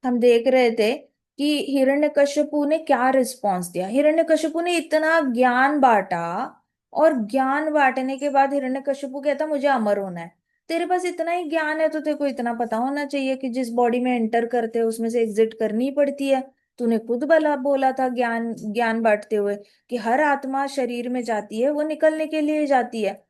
हम देख रहे थे कि हिरण्यकश्यपु ने क्या रिस्पॉन्स दिया। हिरण्यकश्यपु ने इतना ज्ञान बांटा, और ज्ञान बांटने के बाद हिरण्यकश्यपु कहता मुझे अमर होना है। तेरे पास इतना ही ज्ञान है तो तेरे को इतना पता होना चाहिए कि जिस बॉडी में एंटर करते हैं उसमें से एग्जिट करनी पड़ती है। तूने खुद बोला बोला था ज्ञान ज्ञान बांटते हुए कि हर आत्मा शरीर में जाती है वो निकलने के लिए जाती है।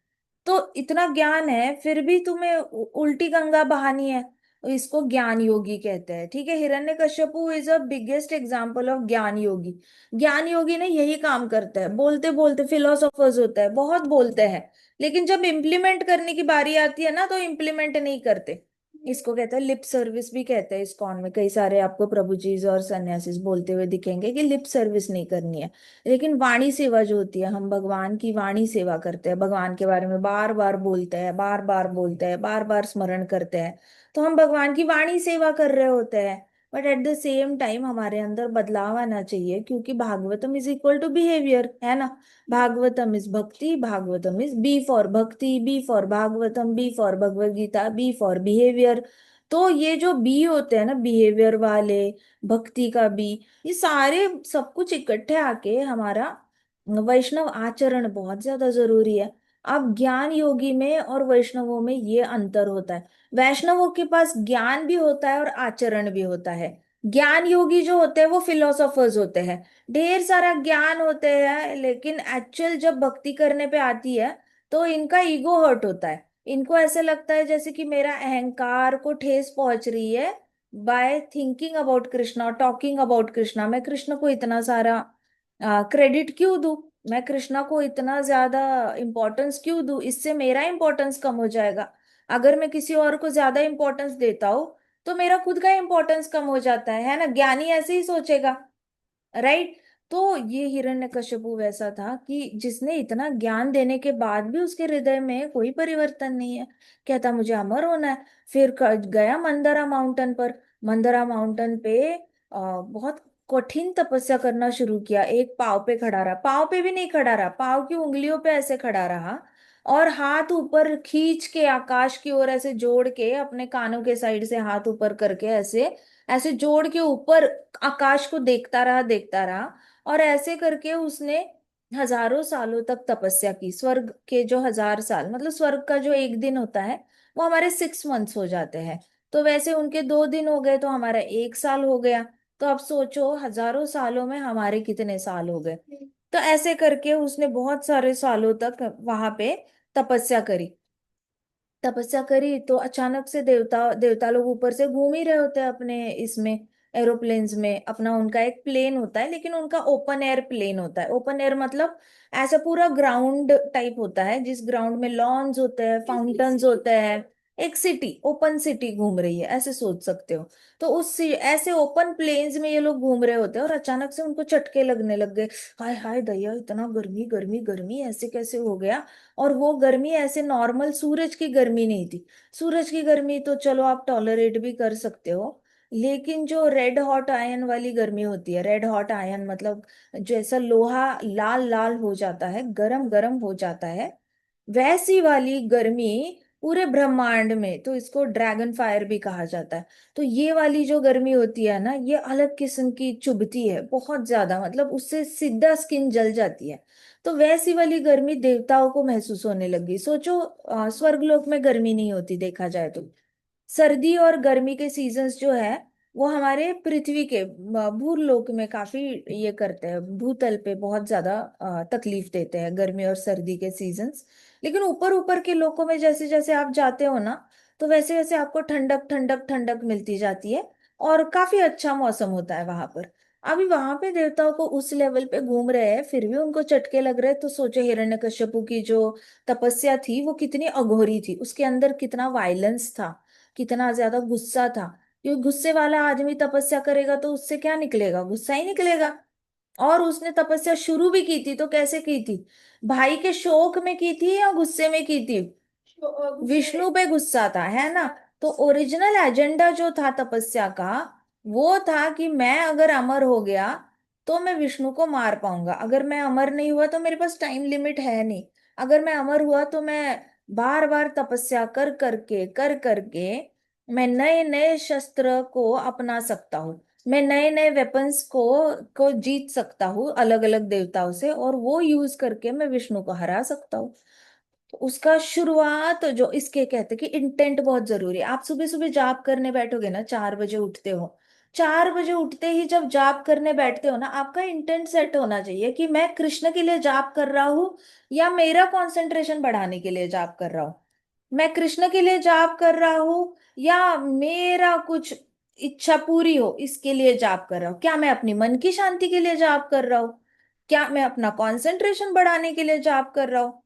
तो इतना ज्ञान है फिर भी तुम्हें उल्टी गंगा बहानी है। इसको ज्ञान योगी कहते हैं। ठीक है, Hiranyakashipu is a biggest example of ज्ञान योगी। ज्ञान योगी ने यही काम करता है, बोलते बोलते फिलोसोफर्स होता है, बहुत बोलते हैं, लेकिन जब इम्प्लीमेंट करने की बारी आती है ना तो इम्प्लीमेंट नहीं करते। इसको कहते हैं लिप सर्विस भी कहते हैं। इस्कॉन में कई सारे आपको प्रभु जी और सन्यासीस बोलते हुए दिखेंगे कि लिप सर्विस नहीं करनी है, लेकिन वाणी सेवा जो होती है, हम भगवान की वाणी सेवा करते हैं, भगवान के बारे में बार बार बोलते हैं, बार बार बोलते हैं, बार बार स्मरण करते हैं, तो हम भगवान की वाणी सेवा कर रहे होते हैं। But at the same time हमारे अंदर बदलाव आना चाहिए, क्योंकि Bhagavatam is equal to behaviour, है ना। Bhagavatam is bhakti, Bhagavatam is B for bhakti, B for Bhagavatam, B for Bhagavad Gita, B for behaviour. तो ये जो बी होते हैं ना, बिहेवियर वाले, भक्ति का बी, ये सारे सब कुछ इकट्ठे आके हमारा वैष्णव आचरण बहुत ज्यादा जरूरी है। अब ज्ञान योगी में और वैष्णवों में ये अंतर होता है। वैष्णवों के पास ज्ञान भी होता है और आचरण भी होता है। ज्ञान योगी जो होते हैं वो फिलोसोफर्स होते हैं, ढेर सारा ज्ञान होते हैं, लेकिन एक्चुअल जब भक्ति करने पे आती है तो इनका ईगो हर्ट होता है। इनको ऐसे लगता है जैसे कि मेरा अहंकार को ठेस पहुंच रही है बाय थिंकिंग अबाउट कृष्णा और टॉकिंग अबाउट कृष्णा। मैं कृष्ण को इतना सारा क्रेडिट क्यों दूं, मैं कृष्णा को इतना ज्यादा इंपॉर्टेंस क्यों दूं, इससे मेरा इंपॉर्टेंस कम हो जाएगा। अगर मैं किसी और को ज्यादा इंपॉर्टेंस देता हूं तो मेरा खुद का इंपॉर्टेंस कम हो जाता है ना। ज्ञानी ऐसे ही सोचेगा, राइट। तो ये हिरण्यकश्यपु वैसा था कि जिसने इतना ज्ञान देने के बाद भी उसके हृदय में कोई परिवर्तन नहीं है। कहता मुझे अमर होना है। फिर गया मंदरा माउंटेन पर। मंदरा माउंटेन पे बहुत कठिन तपस्या करना शुरू किया। एक पाव पे खड़ा रहा, पाव पे भी नहीं खड़ा रहा, पाव की उंगलियों पे ऐसे खड़ा रहा, और हाथ ऊपर खींच के आकाश की ओर ऐसे जोड़ के, अपने कानों के साइड से हाथ ऊपर करके ऐसे ऐसे जोड़ के ऊपर आकाश को देखता रहा, देखता रहा। और ऐसे करके उसने हजारों सालों तक तपस्या की। स्वर्ग के जो 1000 साल, मतलब स्वर्ग का जो एक दिन होता है वो हमारे 6 मंथ्स हो जाते हैं। तो वैसे उनके 2 दिन हो गए तो हमारा 1 साल हो गया। तो अब सोचो हजारों सालों में हमारे कितने साल हो गए। तो ऐसे करके उसने बहुत सारे सालों तक वहां पे तपस्या करी। तपस्या करी तो अचानक से देवता देवता लोग ऊपर से घूम ही रहे होते हैं अपने इसमें, एरोप्लेन्स में अपना। उनका एक प्लेन होता है, लेकिन उनका ओपन एयर प्लेन होता है। ओपन एयर मतलब ऐसा पूरा ग्राउंड टाइप होता है, जिस ग्राउंड में लॉन्स होते हैं, फाउंटेन्स होते हैं। एक सिटी, ओपन सिटी घूम रही है, ऐसे सोच सकते हो। तो ऐसे ओपन प्लेन्स में ये लोग घूम रहे होते हैं, और अचानक से उनको चटके लगने लग गए। हाय हाय दैया, इतना गर्मी गर्मी गर्मी, ऐसे कैसे हो गया। और वो गर्मी ऐसे नॉर्मल सूरज की गर्मी नहीं थी। सूरज की गर्मी तो चलो आप टॉलरेट भी कर सकते हो, लेकिन जो रेड हॉट आयन वाली गर्मी होती है, रेड हॉट आयन मतलब जैसा लोहा लाल लाल हो जाता है, गरम गरम हो जाता है, वैसी वाली गर्मी पूरे ब्रह्मांड में, तो इसको ड्रैगन फायर भी कहा जाता है। तो ये वाली जो गर्मी होती है ना, ये अलग किस्म की चुभती है बहुत ज्यादा, मतलब उससे सीधा स्किन जल जाती है। तो वैसी वाली गर्मी देवताओं को महसूस होने लगी। सोचो स्वर्गलोक में गर्मी नहीं होती देखा जाए तो। सर्दी और गर्मी के सीजन्स जो है वो हमारे पृथ्वी के भूलोक में काफी ये करते हैं, भूतल पे बहुत ज्यादा तकलीफ देते हैं गर्मी और सर्दी के सीजन्स। लेकिन ऊपर ऊपर के लोकों में जैसे जैसे आप जाते हो ना, तो वैसे वैसे आपको ठंडक ठंडक ठंडक मिलती जाती है, और काफी अच्छा मौसम होता है वहां पर। अभी वहां पे देवताओं को उस लेवल पे घूम रहे हैं फिर भी उनको चटके लग रहे हैं, तो सोचो हिरण्यकश्यपु की जो तपस्या थी वो कितनी अघोरी थी, उसके अंदर कितना वायलेंस था, कितना ज्यादा गुस्सा था। क्योंकि गुस्से वाला आदमी तपस्या करेगा तो उससे क्या निकलेगा, गुस्सा ही निकलेगा। और उसने तपस्या शुरू भी की थी तो कैसे की थी, भाई के शोक में की थी या गुस्से में की थी, विष्णु पे गुस्सा था, है ना। तो ओरिजिनल एजेंडा जो था तपस्या का, वो था कि मैं अगर अमर हो गया तो मैं विष्णु को मार पाऊंगा, अगर मैं अमर नहीं हुआ तो मेरे पास टाइम लिमिट है नहीं, अगर मैं अमर हुआ तो मैं बार बार तपस्या कर करके मैं नए नए शस्त्र को अपना सकता हूँ, मैं नए नए वेपन्स को जीत सकता हूँ अलग अलग देवताओं से, और वो यूज करके मैं विष्णु को हरा सकता हूँ। तो उसका शुरुआत जो इसके कहते हैं कि इंटेंट बहुत जरूरी है। आप सुबह सुबह जाप करने बैठोगे ना, 4 बजे उठते हो, 4 बजे उठते ही जब जाप करने बैठते हो ना, आपका इंटेंट सेट होना चाहिए कि मैं कृष्ण के लिए जाप कर रहा हूँ या मेरा कंसंट्रेशन बढ़ाने के लिए जाप कर रहा हूँ। मैं कृष्ण के लिए जाप कर रहा हूँ या मेरा कुछ इच्छा पूरी हो इसके लिए जाप कर रहा हूँ। क्या मैं अपनी मन की शांति के लिए जाप कर रहा हूँ? क्या मैं अपना कंसंट्रेशन बढ़ाने के लिए जाप कर रहा हूँ?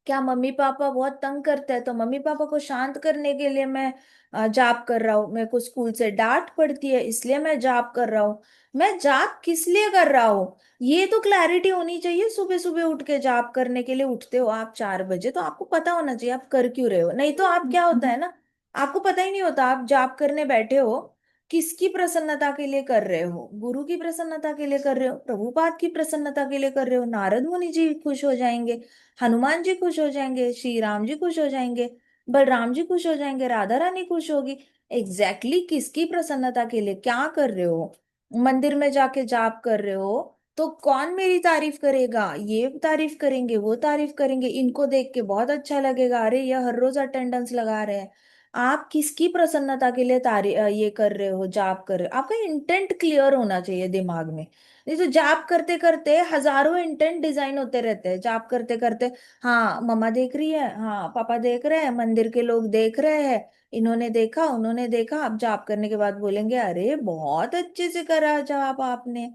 क्या मम्मी पापा बहुत तंग करते हैं तो मम्मी पापा को शांत करने के लिए मैं जाप कर रहा हूँ? मेरे को स्कूल से डांट पड़ती है इसलिए मैं जाप कर रहा हूँ? मैं जाप किस लिए कर रहा हूँ? ये तो क्लैरिटी होनी चाहिए। सुबह सुबह उठ के जाप करने के लिए उठते हो आप 4 बजे, तो आपको पता होना चाहिए आप कर क्यों रहे हो। नहीं तो आप क्या होता है ना, आपको पता ही नहीं होता आप जाप करने बैठे हो किसकी प्रसन्नता के लिए कर रहे हो। गुरु की प्रसन्नता के लिए कर रहे हो, प्रभुपाद की प्रसन्नता के लिए कर रहे हो, नारद मुनि जी खुश हो जाएंगे, हनुमान जी खुश हो जाएंगे, श्री राम जी खुश हो जाएंगे, बलराम जी खुश हो जाएंगे, राधा रानी खुश होगी। एग्जैक्टली exactly किसकी प्रसन्नता के लिए क्या कर रहे हो? मंदिर में जाके जाप कर रहे हो तो कौन मेरी तारीफ करेगा? ये तारीफ करेंगे, वो तारीफ करेंगे, इनको देख के बहुत अच्छा लगेगा, अरे ये हर रोज अटेंडेंस लगा रहे हैं। आप किसकी प्रसन्नता के लिए ये कर रहे हो, जाप कर रहे हो? आपका इंटेंट क्लियर होना चाहिए दिमाग में। नहीं तो जाप करते करते हजारों इंटेंट डिजाइन होते रहते हैं जाप करते करते। हाँ मम्मा देख रही है, हाँ पापा देख रहे हैं, मंदिर के लोग देख रहे हैं, इन्होंने देखा उन्होंने देखा। अब जाप करने के बाद बोलेंगे अरे बहुत अच्छे से करा जाप आपने।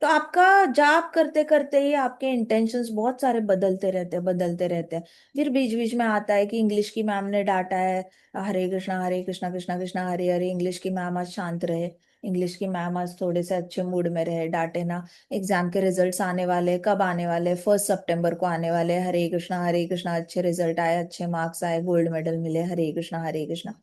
तो आपका जाप करते करते ही आपके इंटेंशंस बहुत सारे बदलते रहते हैं, बदलते रहते हैं। फिर बीच बीच में आता है कि इंग्लिश की मैम ने डांटा है, हरे कृष्णा कृष्णा कृष्णा हरे हरे, इंग्लिश की मैम आज शांत रहे, इंग्लिश की मैम आज थोड़े से अच्छे मूड में रहे, डांटे ना। एग्जाम के रिजल्ट्स आने वाले, कब आने वाले? 1 सितंबर को आने वाले। हरे कृष्णा, अच्छे रिजल्ट आए, अच्छे मार्क्स आए, गोल्ड मेडल मिले, हरे कृष्णा हरे कृष्णा।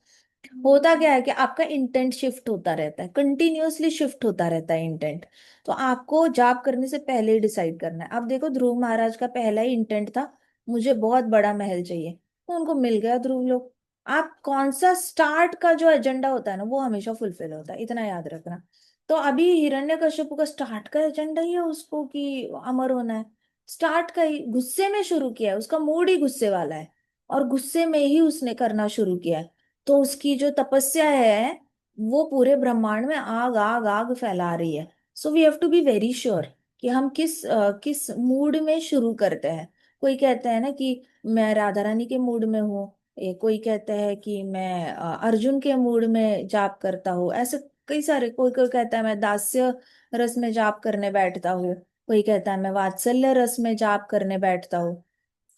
होता क्या है कि आपका इंटेंट शिफ्ट होता रहता है, कंटिन्यूअसली शिफ्ट होता रहता है इंटेंट। तो आपको जाप करने से पहले ही डिसाइड करना है। अब देखो ध्रुव महाराज का पहला ही इंटेंट था, मुझे बहुत बड़ा महल चाहिए, तो उनको मिल गया ध्रुव लोग। आप कौन सा स्टार्ट का जो एजेंडा होता है ना वो हमेशा फुलफिल होता है, इतना याद रखना। तो अभी हिरण्यकश्यप का स्टार्ट का एजेंडा ही है उसको कि अमर होना है। स्टार्ट का ही गुस्से में शुरू किया है, उसका मूड ही गुस्से वाला है, और गुस्से में ही उसने करना शुरू किया है। तो उसकी जो तपस्या है वो पूरे ब्रह्मांड में आग आग आग फैला रही है। So we have to be very sure कि हम किस मूड में शुरू करते हैं। कोई कहता है ना कि मैं राधा रानी के मूड में हूँ, कोई कहता है कि मैं अर्जुन के मूड में जाप करता हूँ, ऐसे कई सारे। कोई कोई कहता है मैं दास्य रस में जाप करने बैठता हूँ, कोई कहता है मैं वात्सल्य रस में जाप करने बैठता हूँ।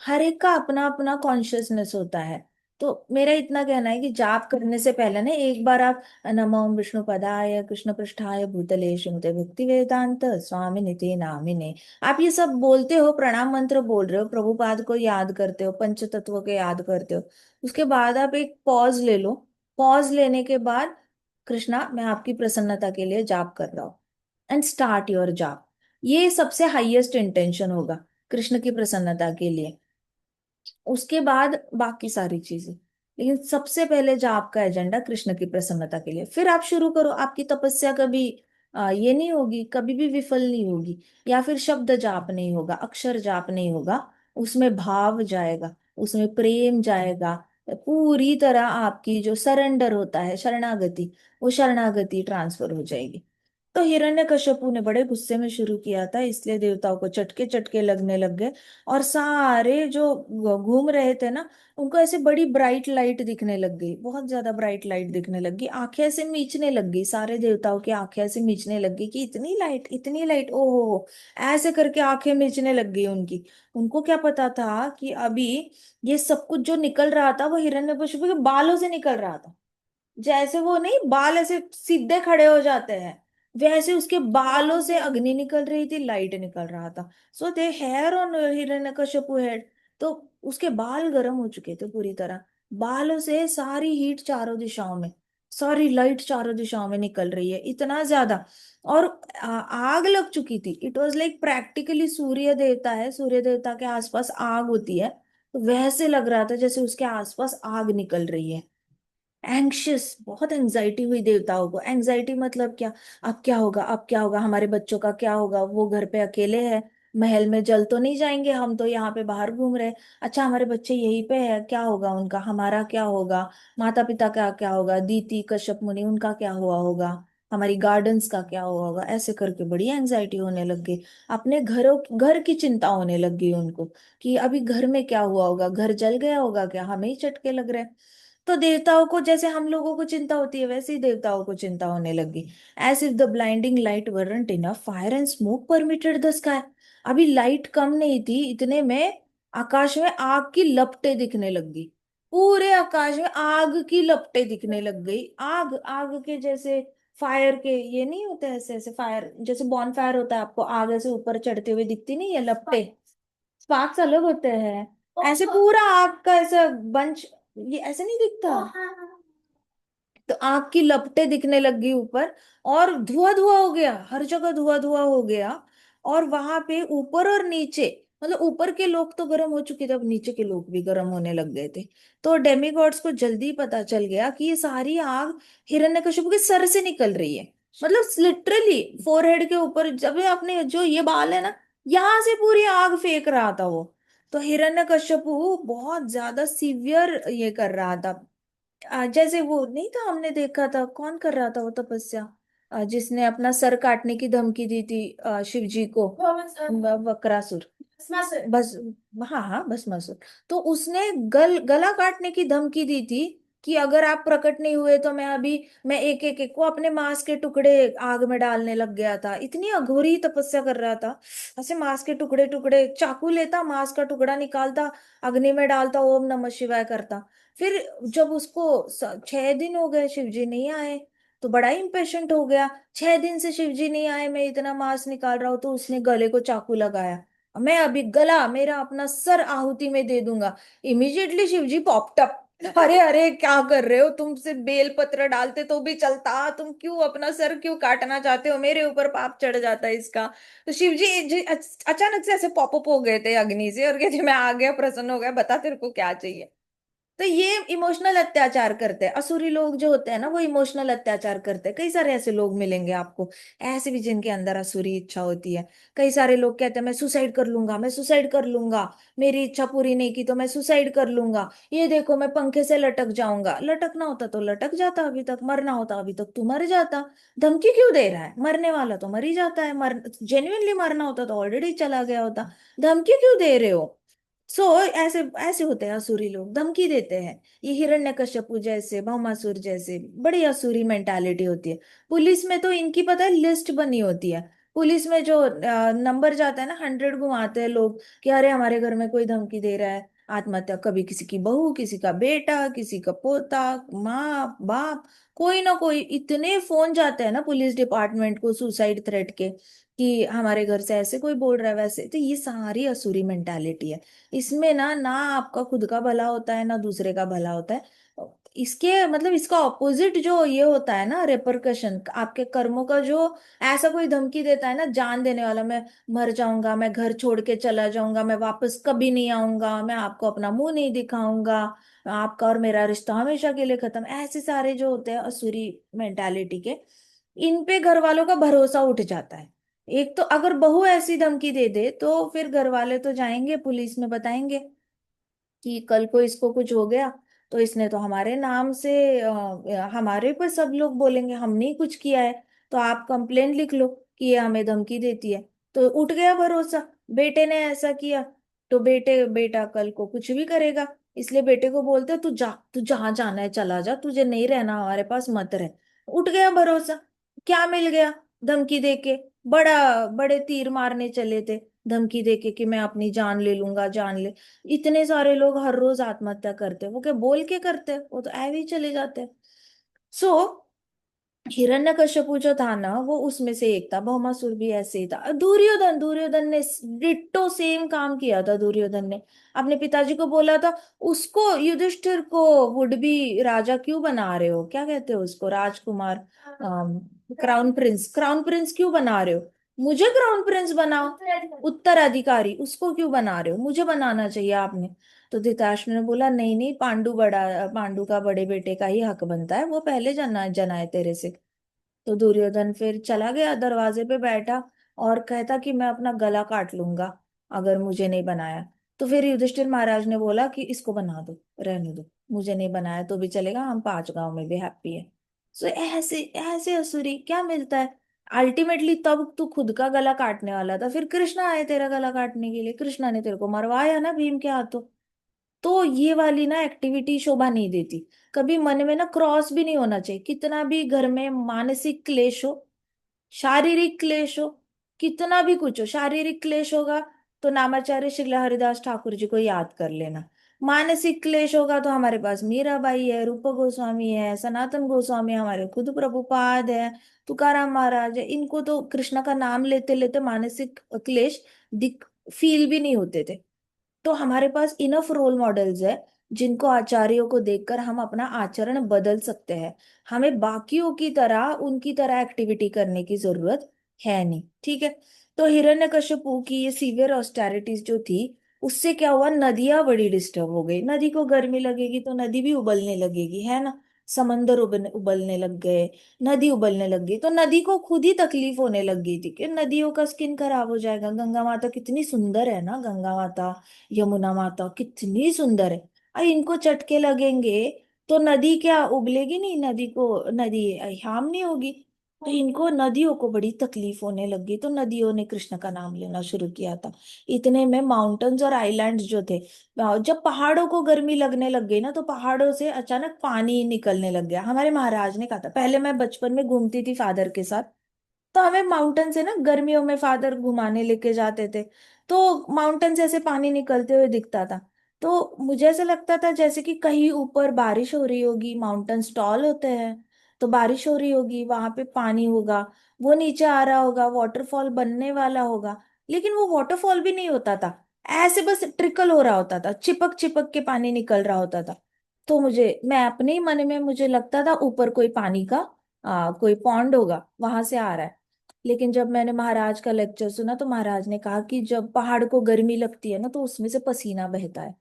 हर एक का अपना अपना कॉन्शियसनेस होता है। तो मेरा इतना कहना है कि जाप करने से पहले ना एक बार आप नमो विष्णु पदाय कृष्ण पृष्ठाय भूतले श्रीमते भक्ति वेदांत स्वामी निते नामिने, आप ये सब बोलते हो, प्रणाम मंत्र बोल रहे हो, प्रभुपाद को याद करते हो, पंच तत्व को याद करते हो। उसके बाद आप एक पॉज ले लो। पॉज लेने के बाद कृष्णा मैं आपकी प्रसन्नता के लिए जाप कर रहा हूँ, एंड स्टार्ट योर जाप। ये सबसे हाईएस्ट इंटेंशन होगा कृष्ण की प्रसन्नता के लिए। उसके बाद बाकी सारी चीजें, लेकिन सबसे पहले जो आपका एजेंडा कृष्ण की प्रसन्नता के लिए, फिर आप शुरू करो। आपकी तपस्या कभी ये नहीं होगी, कभी भी विफल नहीं होगी। या फिर शब्द जाप नहीं होगा, अक्षर जाप नहीं होगा, उसमें भाव जाएगा, उसमें प्रेम जाएगा। पूरी तरह आपकी जो सरेंडर होता है, शरणागति, वो शरणागति ट्रांसफर हो जाएगी। तो हिरण्यकश्यपु ने बड़े गुस्से में शुरू किया था, इसलिए देवताओं को चटके चटके लगने लग गए। और सारे जो घूम रहे थे ना, उनको ऐसे बड़ी ब्राइट लाइट दिखने लग गई, बहुत ज्यादा ब्राइट लाइट दिखने लग गई, आंखें ऐसे मीचने लग गई, सारे देवताओं की आंखें ऐसे मीचने लग गई कि इतनी लाइट इतनी लाइट, ओहो। ऐसे करके आंखें मीचने लग गई उनकी। उनको क्या पता था कि अभी ये सब कुछ जो निकल रहा था वो हिरण्यकश्यप के बालों से निकल रहा था। जैसे वो नहीं बाल ऐसे सीधे खड़े हो जाते हैं, वैसे उसके बालों से अग्नि निकल रही थी, लाइट निकल रहा था। सो दे हेयर ऑन हिरण्यकश्यपु हेड। तो उसके बाल गर्म हो चुके थे पूरी तरह, बालों से सारी हीट चारों दिशाओं में, सारी लाइट चारों दिशाओं में निकल रही है, इतना ज्यादा। और आग लग चुकी थी। इट वॉज लाइक प्रैक्टिकली सूर्य देवता है, सूर्य देवता के आसपास आग होती है, तो वैसे लग रहा था जैसे उसके आसपास आग निकल रही है। एंग्शियस, बहुत एंजाइटी हुई देवताओं को। एंजाइटी मतलब क्या? अब क्या होगा, अब क्या होगा, हमारे बच्चों का क्या होगा, वो घर पे अकेले हैं, महल में जल तो नहीं जाएंगे, हम तो यहाँ पे बाहर घूम रहे हैं। अच्छा, हमारे बच्चे यहीं पे है, क्या होगा उनका, हमारा क्या होगा, माता पिता का क्या होगा, दीति कश्यप मुनि उनका क्या हुआ होगा, हमारी गार्डन्स का क्या हुआ होगा। ऐसे करके बड़ी एंजाइटी होने लग गई। अपने घरों, घर की चिंता होने लग गई उनको, कि अभी घर में क्या हुआ होगा, घर जल गया होगा क्या, हमें ही चटके लग रहे हैं। तो देवताओं को जैसे हम लोगों को चिंता होती है, वैसे ही देवताओं को चिंता होने लगी। As if the blinding light weren't enough, fire and smoke permeated the sky. अभी लाइट कम नहीं थी, इतने में आकाश में आग की लपटें दिखने लग गई। पूरे आकाश में आग की लपटें दिखने लग गई। आग, आग के जैसे फायर के ये नहीं होते ऐसे ऐसे फायर, जैसे बॉन फायर होता है, आपको आग ऐसे ऊपर चढ़ते हुए दिखती नहीं है लपटें। स्पार्क्स अलग होते हैं, ऐसे पूरा आग का ऐसा बंच, ये ऐसे नहीं दिखता। तो आग की लपटें दिखने लग गई ऊपर, और धुआं धुआं हो गया, हर जगह धुआं धुआं हो गया। और वहां पे ऊपर और नीचे, मतलब ऊपर के लोग तो गर्म हो चुके थे, अब नीचे के लोग भी गर्म होने लग गए थे। तो डेमिगॉड्स को जल्दी पता चल गया कि ये सारी आग हिरण्यकशिपु के सर से निकल रही है। मतलब लिटरली फोरहेड के ऊपर, जब ये अपने जो ये बाल है ना, यहाँ से पूरी आग फेंक रहा था वो। तो हिरण्यकशिपु बहुत ज्यादा सीवियर ये कर रहा था। जैसे वो नहीं था, हमने देखा था, कौन कर रहा था वो तपस्या, जिसने अपना सर काटने की धमकी दी थी शिव जी को, वक्रासुर। बस, हाँ हाँ, भस्मासुर। तो उसने गला काटने की धमकी दी थी, कि अगर आप प्रकट नहीं हुए तो मैं अभी, मैं एक एक एक को अपने मांस के टुकड़े आग में डालने लग गया था। इतनी अघोरी तपस्या कर रहा था। ऐसे मांस के टुकड़े टुकड़े, चाकू लेता, मांस का टुकड़ा निकालता, अग्नि में डालता, ओम नमः शिवाय करता। फिर जब उसको 6 दिन हो गए शिव जी नहीं आए, तो बड़ा इम्पेशेंट हो गया। 6 दिन से शिव जी नहीं आए, मैं इतना मांस निकाल रहा हूं, तो उसने गले को चाकू लगाया। मैं अभी गला मेरा अपना सर आहुति में दे दूंगा। इमीडिएटली शिव जी पॉप्ड अप। अरे अरे, क्या कर रहे हो, तुमसे बेल पत्र डालते तो भी चलता, तुम क्यों अपना सर क्यों काटना चाहते हो, मेरे ऊपर पाप चढ़ जाता है इसका। तो शिव जी अचानक से ऐसे पॉपअप हो गए थे अग्नि से, और कहते मैं आ गया, प्रसन्न हो गया, बता तेरे को क्या चाहिए। तो ये इमोशनल अत्याचार करते हैं, असुरी लोग जो होते हैं ना, वो इमोशनल अत्याचार करते हैं। कई सारे ऐसे लोग मिलेंगे आपको, ऐसे भी जिनके अंदर असुरी इच्छा होती है। कई सारे लोग कहते हैं मैं सुसाइड कर लूंगा, मैं सुसाइड कर लूंगा, मेरी इच्छा पूरी नहीं की तो मैं सुसाइड कर लूंगा, ये देखो मैं पंखे से लटक जाऊंगा। लटकना होता तो लटक जाता अभी तक, मरना होता अभी तक तू मर जाता। धमकी क्यों दे रहा है, मरने वाला तो मर ही जाता है, मर जेन्युइनली मरना होता तो ऑलरेडी चला गया होता। धमकी क्यों दे रहे हो। सो ऐसे ऐसे होते हैं असुरी लोग, धमकी देते हैं। ये हिरण्यकश्यपु जैसे, भौमासुर जैसे, बड़ी असुरी मेंटालिटी होती है। पुलिस में तो इनकी पता है लिस्ट बनी होती है। पुलिस में जो नंबर जाता है ना, 100 घुमाते हैं लोग, कि अरे हमारे घर में कोई धमकी दे रहा है आत्महत्या, कभी किसी की बहू, किसी का बेटा, किसी का पोता, माँ बाप, कोई ना कोई। इतने फोन जाते हैं ना पुलिस डिपार्टमेंट को सुसाइड थ्रेट के, कि हमारे घर से ऐसे कोई बोल रहा है वैसे। तो ये सारी असुरी मेंटालिटी है। इसमें ना ना आपका खुद का भला होता है, ना दूसरे का भला होता है। इसके मतलब इसका ऑपोजिट जो ये होता है ना, रेपरकशन आपके कर्मों का, जो ऐसा कोई धमकी देता है ना जान देने वाला, मैं मर जाऊंगा, मैं घर छोड़ के चला जाऊंगा, मैं वापस कभी नहीं आऊंगा, मैं आपको अपना मुंह नहीं दिखाऊंगा, आपका और मेरा रिश्ता हमेशा के लिए खत्म, ऐसे सारे जो होते हैं असुरी मेंटालिटी के, इन पे घर वालों का भरोसा उठ जाता है। एक तो अगर बहू ऐसी धमकी दे दे, तो फिर घर वाले तो जाएंगे पुलिस में बताएंगे, कि कल को इसको कुछ हो गया तो इसने तो हमारे नाम से हमारे पर सब लोग बोलेंगे हमने ही कुछ किया है, तो आप कंप्लेंट लिख लो कि ये हमें धमकी देती है। तो उठ गया भरोसा। बेटे ने ऐसा किया, तो बेटा कल को कुछ भी करेगा, इसलिए बेटे को बोलते तू जा, तू जहां जाना है चला जा, तुझे नहीं रहना हमारे पास मत रह। उठ गया भरोसा। क्या मिल गया धमकी देके, बड़ा बड़े तीर मारने चले थे धमकी देके, कि मैं अपनी जान ले लूंगा, जान ले। इतने सारे लोग हर रोज आत्महत्या करते हैं, वो क्या बोल के करते हैं, वो तो ऐवे ही चले जाते हैं। सो हिरण्यकश्यपु जो था ना, वो उसमें से एक था। भौमासुर भी ऐसे ही था। दुर्योधन, दुर्योधन ने डिट्टो सेम काम किया था। दुर्योधन ने अपने पिताजी को बोला था, उसको युधिष्ठिर को वुड बी राजा क्यों बना रहे हो, क्या कहते हो उसको, राजकुमार, क्राउन प्रिंस, क्राउन प्रिंस क्यों बना रहे हो, मुझे क्राउन प्रिंस बनाओ, उत्तराधिकारी उसको क्यों बना रहे हो, मुझे बनाना चाहिए आपने। तो धृतराष्ट्र ने बोला नहीं नहीं, पांडु का बड़े बेटे का ही हक बनता है, वो पहले जना है तेरे से। तो दुर्योधन फिर चला गया, दरवाजे पे बैठा और कहता कि मैं अपना गला काट लूंगा अगर मुझे नहीं बनाया। तो फिर युधिष्ठिर महाराज ने बोला कि इसको बना दो, रहने दो, मुझे नहीं बनाया तो भी चलेगा, हम 5 गांव में भी हैप्पी है। सो ऐसे ऐसे असुरी क्या मिलता है। अल्टीमेटली तब तू खुद का गला काटने वाला था, फिर कृष्णा आए तेरा गला काटने के लिए, कृष्णा ने तेरे को मरवाया ना भीम के हाथों। तो ये वाली ना एक्टिविटी शोभा नहीं देती। कभी मन में ना क्रॉस भी नहीं होना चाहिए, कितना भी घर में मानसिक क्लेश हो, शारीरिक क्लेश हो, कितना भी कुछ हो, शारीरिक क्लेश होगा तो नामाचार्य श्रील हरिदास ठाकुर जी को याद कर लेना। मानसिक क्लेश होगा तो हमारे पास मीराबाई है, रूप गोस्वामी है, सनातन गोस्वामी है, हमारे खुद प्रभुपाद है, तुकाराम महाराज है। इनको तो कृष्ण का नाम लेते लेते मानसिक क्लेश दिख फील भी नहीं होते थे। तो हमारे पास इनफ रोल मॉडल्स है जिनको आचार्यों को देखकर हम अपना आचरण बदल सकते हैं। हमें बाकियों की तरह उनकी तरह एक्टिविटी करने की जरूरत है नहीं, ठीक है। तो हिरण्यकश्यपु की ये सीवियर ऑस्टेरिटीज जो थी, उससे क्या हुआ, नदियां बड़ी डिस्टर्ब हो गई। नदी को गर्मी लगेगी तो नदी भी उबलने लगेगी, है ना। समंदर उबलने लग गए, नदी उबलने लग गई, तो नदी को खुद ही तकलीफ होने लग गई थी कि नदियों का स्किन खराब हो जाएगा। गंगा माता कितनी सुंदर है ना, गंगा माता, यमुना माता कितनी सुंदर है। इनको चटके लगेंगे तो नदी क्या उबलेगी नहीं, नदी को नदी हार्म नहीं होगी। तो इनको नदियों को बड़ी तकलीफ होने लगी, तो नदियों ने कृष्ण का नाम लेना शुरू किया था। इतने में माउंटेन्स और आइलैंड्स जो थे, जब पहाड़ों को गर्मी लगने लग गई ना, तो पहाड़ों से अचानक पानी निकलने लग गया। हमारे महाराज ने कहा था, पहले मैं बचपन में घूमती थी फादर के साथ, तो हमें माउंटेन से ना गर्मियों में फादर घुमाने लेके जाते थे, तो माउंटेन से ऐसे पानी निकलते हुए दिखता था। तो मुझे ऐसा लगता था जैसे कि कहीं ऊपर बारिश हो रही होगी, माउंटेन टॉल होते हैं, तो बारिश हो रही होगी, वहां पे पानी होगा, वो नीचे आ रहा होगा, वाटरफॉल बनने वाला होगा। लेकिन वो वाटरफॉल भी नहीं होता था, ऐसे बस ट्रिकल हो रहा होता था, चिपक चिपक के पानी निकल रहा होता था। तो मैं अपने ही मन में मुझे लगता था ऊपर कोई पानी का कोई पॉन्ड होगा, वहां से आ रहा है। लेकिन जब मैंने महाराज का लेक्चर सुना तो महाराज ने कहा कि जब पहाड़ को गर्मी लगती है ना, तो उसमें से पसीना बहता है।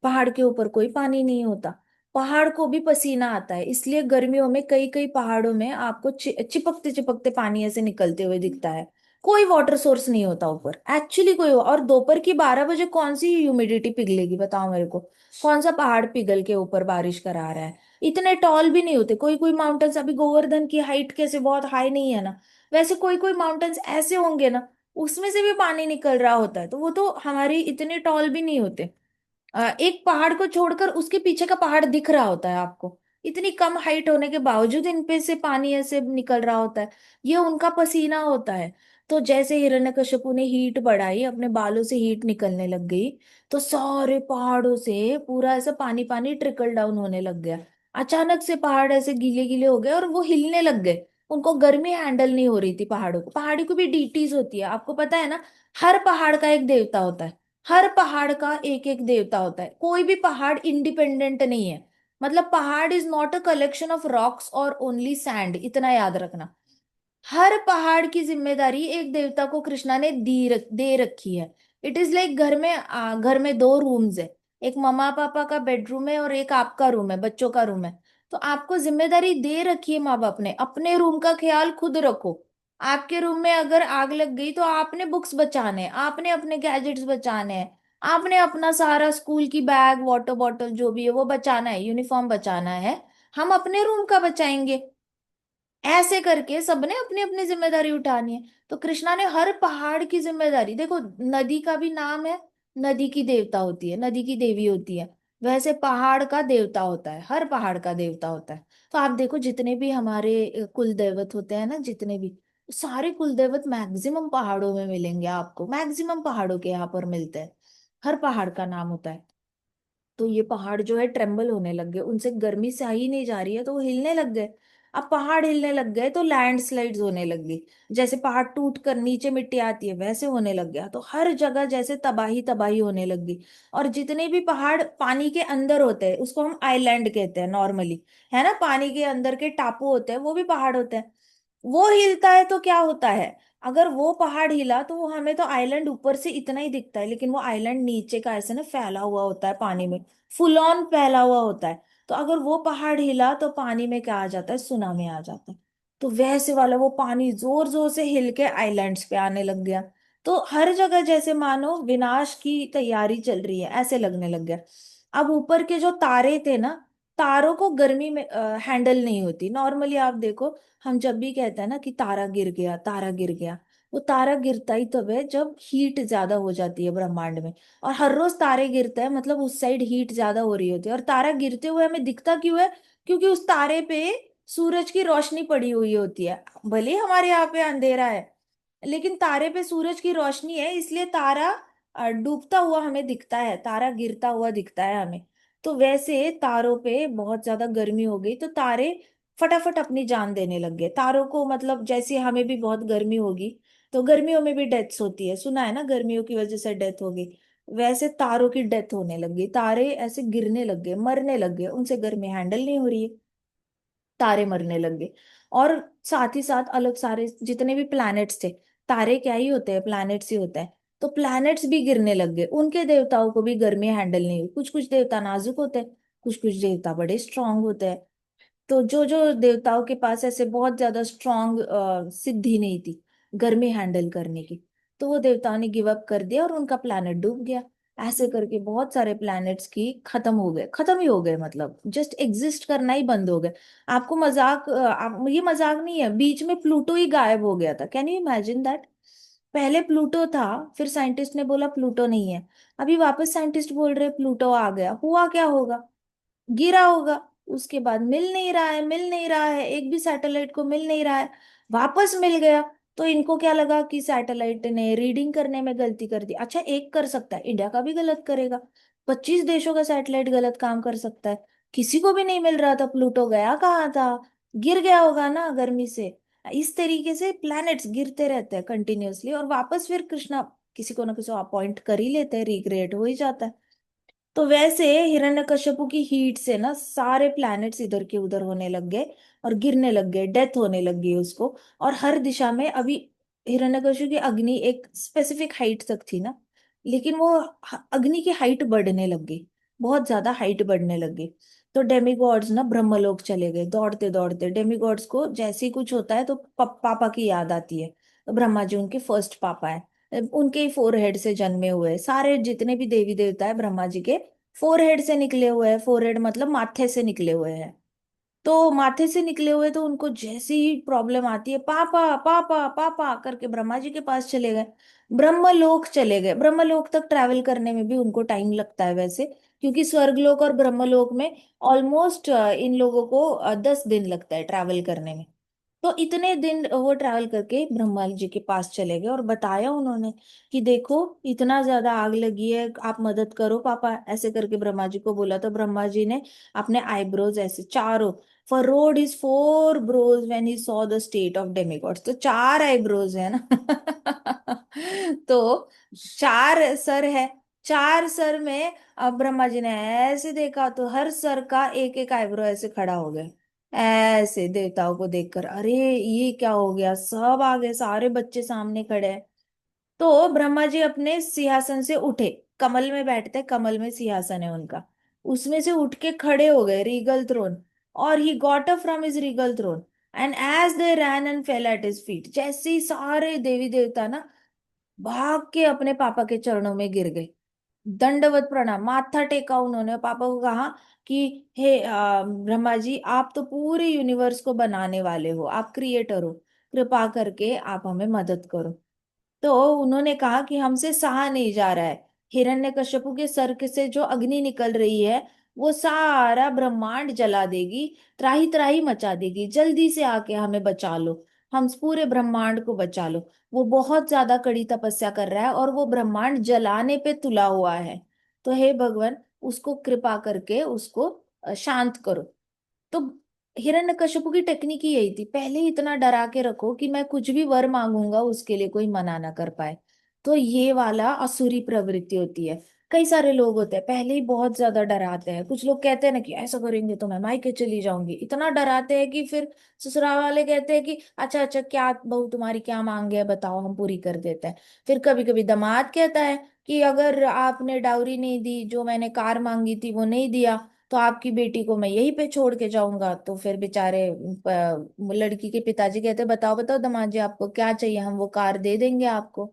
पहाड़ के ऊपर कोई पानी नहीं होता, पहाड़ को भी पसीना आता है, इसलिए गर्मियों में कई कई पहाड़ों में आपको चिपकते चिपकते पानी ऐसे निकलते हुए दिखता है। कोई वाटर सोर्स नहीं होता ऊपर एक्चुअली कोई। और दोपहर की 12 बजे कौन सी ह्यूमिडिटी पिघलेगी बताओ मेरे को। कौन सा पहाड़ पिघल के ऊपर बारिश करा रहा है। इतने टॉल भी नहीं होते, कोई कोई माउंटेन्स, अभी गोवर्धन की हाइट कैसे बहुत हाई नहीं है ना, वैसे कोई कोई माउंटेन्स ऐसे होंगे ना, उसमें से भी पानी निकल रहा होता है। तो वो तो हमारी इतने टॉल भी नहीं होते। एक पहाड़ को छोड़कर उसके पीछे का पहाड़ दिख रहा होता है आपको, इतनी कम हाइट होने के बावजूद इन पे से पानी ऐसे निकल रहा होता है। ये उनका पसीना होता है। तो जैसे हिरण्यकश्यपु ने हीट बढ़ाई, अपने बालों से हीट निकलने लग गई, तो सारे पहाड़ों से पूरा ऐसा पानी पानी ट्रिकल डाउन होने लग गया। अचानक से पहाड़ ऐसे गीले गीले हो गए और वो हिलने लग गए। उनको गर्मी हैंडल नहीं हो रही थी पहाड़ों को। पहाड़ी को भी डीटीज होती है, आपको पता है ना। हर पहाड़ का एक देवता होता है, हर पहाड़ का एक एक देवता होता है, कोई भी पहाड़ इंडिपेंडेंट नहीं है। मतलब पहाड़ is not a collection of rocks और ओनली सैंड, इतना याद रखना। हर पहाड़ की जिम्मेदारी एक देवता को कृष्णा ने दे रखी है। इट इज लाइक घर में 2 रूम्स है, एक मम्मा पापा का बेडरूम है और एक आपका रूम है, बच्चों का रूम है। तो आपको जिम्मेदारी दे रखी है माँ बाप ने, अपने रूम का ख्याल खुद रखो। आपके रूम में अगर आग लग गई तो आपने बुक्स बचाने हैं, आपने अपने गैजेट्स बचाने हैं, आपने अपना सारा स्कूल की बैग वाटर बॉटल जो भी है वो बचाना है, यूनिफॉर्म बचाना है। हम अपने रूम का बचाएंगे। ऐसे करके सबने अपनी अपनी जिम्मेदारी उठानी है। तो कृष्णा ने हर पहाड़ की जिम्मेदारी देखो, नदी का भी नाम है, नदी की देवता होती है, नदी की देवी होती है। वैसे पहाड़ का देवता होता है, हर पहाड़ का देवता होता है। तो आप देखो जितने भी हमारे कुल देवत होते हैं ना, जितने भी, सारे कुल देवत मैक्सिमम पहाड़ों में मिलेंगे आपको, मैक्सिमम पहाड़ों के यहाँ पर मिलते हैं। हर पहाड़ का नाम होता है। तो ये पहाड़ जो है ट्रेम्बल होने लग गए, उनसे गर्मी सही नहीं जा रही है तो वो हिलने लग गए। अब पहाड़ हिलने लग गए तो लैंडस्लाइड्स होने लग गई। जैसे पहाड़ टूट कर नीचे मिट्टी आती है वैसे होने लग गया, तो हर जगह जैसे तबाही तबाही होने लग गई। और जितने भी पहाड़ पानी के अंदर होते हैं उसको हम आइलैंड कहते हैं नॉर्मली, है ना। पानी के अंदर के टापू होते हैं वो भी पहाड़ होते हैं। वो हिलता है तो क्या होता है, अगर वो पहाड़ हिला तो वो हमें तो आइलैंड ऊपर से इतना ही दिखता है, लेकिन वो आइलैंड नीचे का ऐसे ना फैला हुआ होता है पानी में, फुल ऑन फैला हुआ होता है। तो अगर वो पहाड़ हिला तो पानी में क्या आ जाता है, सुनामी आ जाता है। तो वैसे वाला वो पानी जोर जोर से हिल के आइलैंड्स पे आने लग गया। तो हर जगह जैसे मानो विनाश की तैयारी चल रही है ऐसे लगने लग गया। अब ऊपर के जो तारे थे ना, तारों को गर्मी में हैंडल नहीं होती नॉर्मली। आप देखो, हम जब भी कहते हैं ना कि तारा गिर गया, तारा गिर गया, वो तारा गिरता ही तब है जब हीट ज्यादा हो जाती है ब्रह्मांड में। और हर रोज तारे गिरते हैं मतलब उस साइड हीट ज्यादा हो रही होती है। और तारा गिरते हुए हमें दिखता क्यों है? क्योंकि उस तारे पे सूरज की रोशनी पड़ी हुई होती है। भले ही हमारे यहाँ पे अंधेरा है, लेकिन तारे पे सूरज की रोशनी है, इसलिए तारा डूबता हुआ हमें दिखता है, तारा गिरता हुआ दिखता है हमें। तो वैसे तारों पे बहुत ज्यादा गर्मी हो गई तो तारे फटाफट अपनी जान देने लग गए। तारों को मतलब जैसे हमें भी बहुत गर्मी होगी तो गर्मियों में भी डेथ्स होती है, सुना है ना, गर्मियों की वजह से डेथ होगी। वैसे तारों की डेथ होने लगी, तारे ऐसे गिरने लग गए, मरने लग गए, उनसे गर्मी हैंडल नहीं हो रही है, तारे मरने लग गए। और साथ ही साथ अलग सारे जितने भी प्लैनेट्स थे, तारे क्या ही होते हैं, प्लैनेट्स ही होता है, तो प्लैनेट्स भी गिरने लग गए। उनके देवताओं को भी गर्मी हैंडल नहीं हुई। कुछ कुछ देवता नाजुक होते हैं, कुछ कुछ देवता बड़े स्ट्रांग होते हैं। तो जो जो देवताओं के पास ऐसे बहुत ज्यादा स्ट्रांग सिद्धि नहीं थी गर्मी हैंडल करने की, तो वो देवताओं ने गिव अप कर दिया और उनका प्लैनेट डूब गया। ऐसे करके बहुत सारे प्लैनेट्स की खत्म हो गए, खत्म ही हो गए, मतलब जस्ट एग्जिस्ट करना ही बंद हो गए। आपको मजाक ये मजाक नहीं है, बीच में प्लूटो ही गायब हो गया था। Can you imagine that? पहले प्लूटो था, फिर साइंटिस्ट ने बोला प्लूटो नहीं है, अभी वापस साइंटिस्ट बोल रहे प्लूटो आ गया। हुआ क्या होगा? गिरा होगा। उसके बाद मिल नहीं रहा है, मिल नहीं रहा है, एक भी सैटेलाइट को मिल नहीं रहा है। वापस मिल गया तो इनको क्या लगा कि सैटेलाइट ने रीडिंग करने में गलती कर दी। अच्छा, एक कर सकता है, इंडिया का भी गलत करेगा, 25 देशों का सैटेलाइट गलत काम कर सकता है। किसी को भी नहीं मिल रहा था, प्लूटो गया कहाँ था? गिर गया होगा ना गर्मी से। इस तरीके से प्लैनेट्स गिरते रहते हैं कंटिन्यूअसली, और वापस फिर कृष्णा किसी को ना किसी अपॉइंट कर ही लेते हैं, रिक्रिएट हो ही जाता है। तो वैसे हिरण्यकश्यपु की हीट से ना सारे प्लैनेट्स इधर के उधर होने लग गए और गिरने लग गए, डेथ होने लग गई उसको। और हर दिशा में अभी हिरण्यकश्यप की अग्नि एक स्पेसिफिक हाइट तक थी ना, लेकिन वो अग्नि की हाइट बढ़ने लग गई, बहुत ज्यादा हाइट बढ़ने लग गई। तो डेमिगॉड्स ना ब्रह्मलोक चले गए दौड़ते दौड़ते। डेमिगॉड्स को जैसे ही कुछ होता है तो पापा की याद आती है। तो ब्रह्मा जी उनके फर्स्ट पापा है, उनके ही फोरहेड से जन्मे हुए हैं। सारे जितने भी देवी देवता है ब्रह्मा जी के फोरहेड से निकले हुए हैं। फोरहेड मतलब माथे से निकले हुए हैं। तो माथे से निकले हुए तो उनको जैसी ही प्रॉब्लम आती है, पापा पापा पापा करके ब्रह्मा जी के पास चले गए, ब्रह्मलोक चले गए। ब्रह्मलोक तक ट्रैवल करने में भी उनको टाइम लगता है वैसे, क्योंकि स्वर्गलोक और ब्रह्मलोक में ऑलमोस्ट इन लोगों को 10 दिन लगता है ट्रैवल करने में। तो इतने दिन वो ट्रैवल करके ब्रह्मा जी के पास चले गए और बताया उन्होंने कि देखो इतना ज्यादा आग लगी है, आप मदद करो पापा, ऐसे करके ब्रह्मा जी को बोला। तो ब्रह्मा जी ने अपने आईब्रोज ऐसे चारों, furrowed his 4 brows when he saw the state of demigods। तो 4 आईब्रोज है ना तो 4 सर है, 4 सर में अब ब्रह्मा जी ने ऐसे देखा तो हर सर का एक एक आईब्रो ऐसे खड़ा हो गया। ऐसे देवताओं को देखकर, अरे ये क्या हो गया, सब आ गए, सारे बच्चे सामने खड़े हैं। तो ब्रह्मा जी अपने सिंहासन से उठे, कमल में बैठते, कमल में सिंहासन है उनका, उसमें से उठ के खड़े हो गए, रीगल थ्रोन। और he got up from his regal throne and as they ran and fell at his feet, जैसे ही सारे देवी देवता ना भाग के अपने पापा के चरणों में गिर गए, दंडवत प्रणाम, माथा टेका उन्होंने, पापा को कहा कि हे ब्रह्मा जी, आप तो पूरे यूनिवर्स को बनाने वाले हो, आप क्रिएटर हो, कृपा करके आप हमें मदद करो। तो उन्होंने कहा कि हमसे सहा नहीं जा रहा है, हिरण्यकश्यपु के सर से जो अग्नि निकल रही है वो सारा ब्रह्मांड जला देगी, त्राही त्राही मचा देगी, जल्दी से आके हमें बचा लो, हम पूरे ब्रह्मांड को बचा लो। वो बहुत ज्यादा कड़ी तपस्या कर रहा है और वो ब्रह्मांड जलाने पे तुला हुआ है। तो हे भगवान, उसको कृपा करके उसको शांत करो। तो हिरण्यकश्यप की टेक्निक ही यही थी, पहले ही इतना डरा के रखो कि मैं कुछ भी वर मांगूंगा उसके लिए कोई मना ना कर पाए। तो ये वाला असुरी प्रवृत्ति होती है। कई सारे लोग होते हैं पहले ही बहुत ज्यादा डराते हैं। कुछ लोग कहते हैं ना कि ऐसा करेंगे तो मैं मायके चली जाऊंगी, इतना डराते हैं कि फिर ससुराल वाले कहते हैं कि अच्छा अच्छा, क्या बहू तुम्हारी क्या मांग है बताओ, हम पूरी कर देते हैं। फिर कभी कभी दामाद कहता है कि अगर आपने डाउरी नहीं दी, जो मैंने कार मांगी थी वो नहीं दिया, तो आपकी बेटी को मैं यहीं पे छोड़ के जाऊंगा। तो फिर बेचारे लड़की के पिताजी कहते हैं बताओ बताओ दामाद जी, आपको क्या चाहिए, हम वो कार दे देंगे आपको।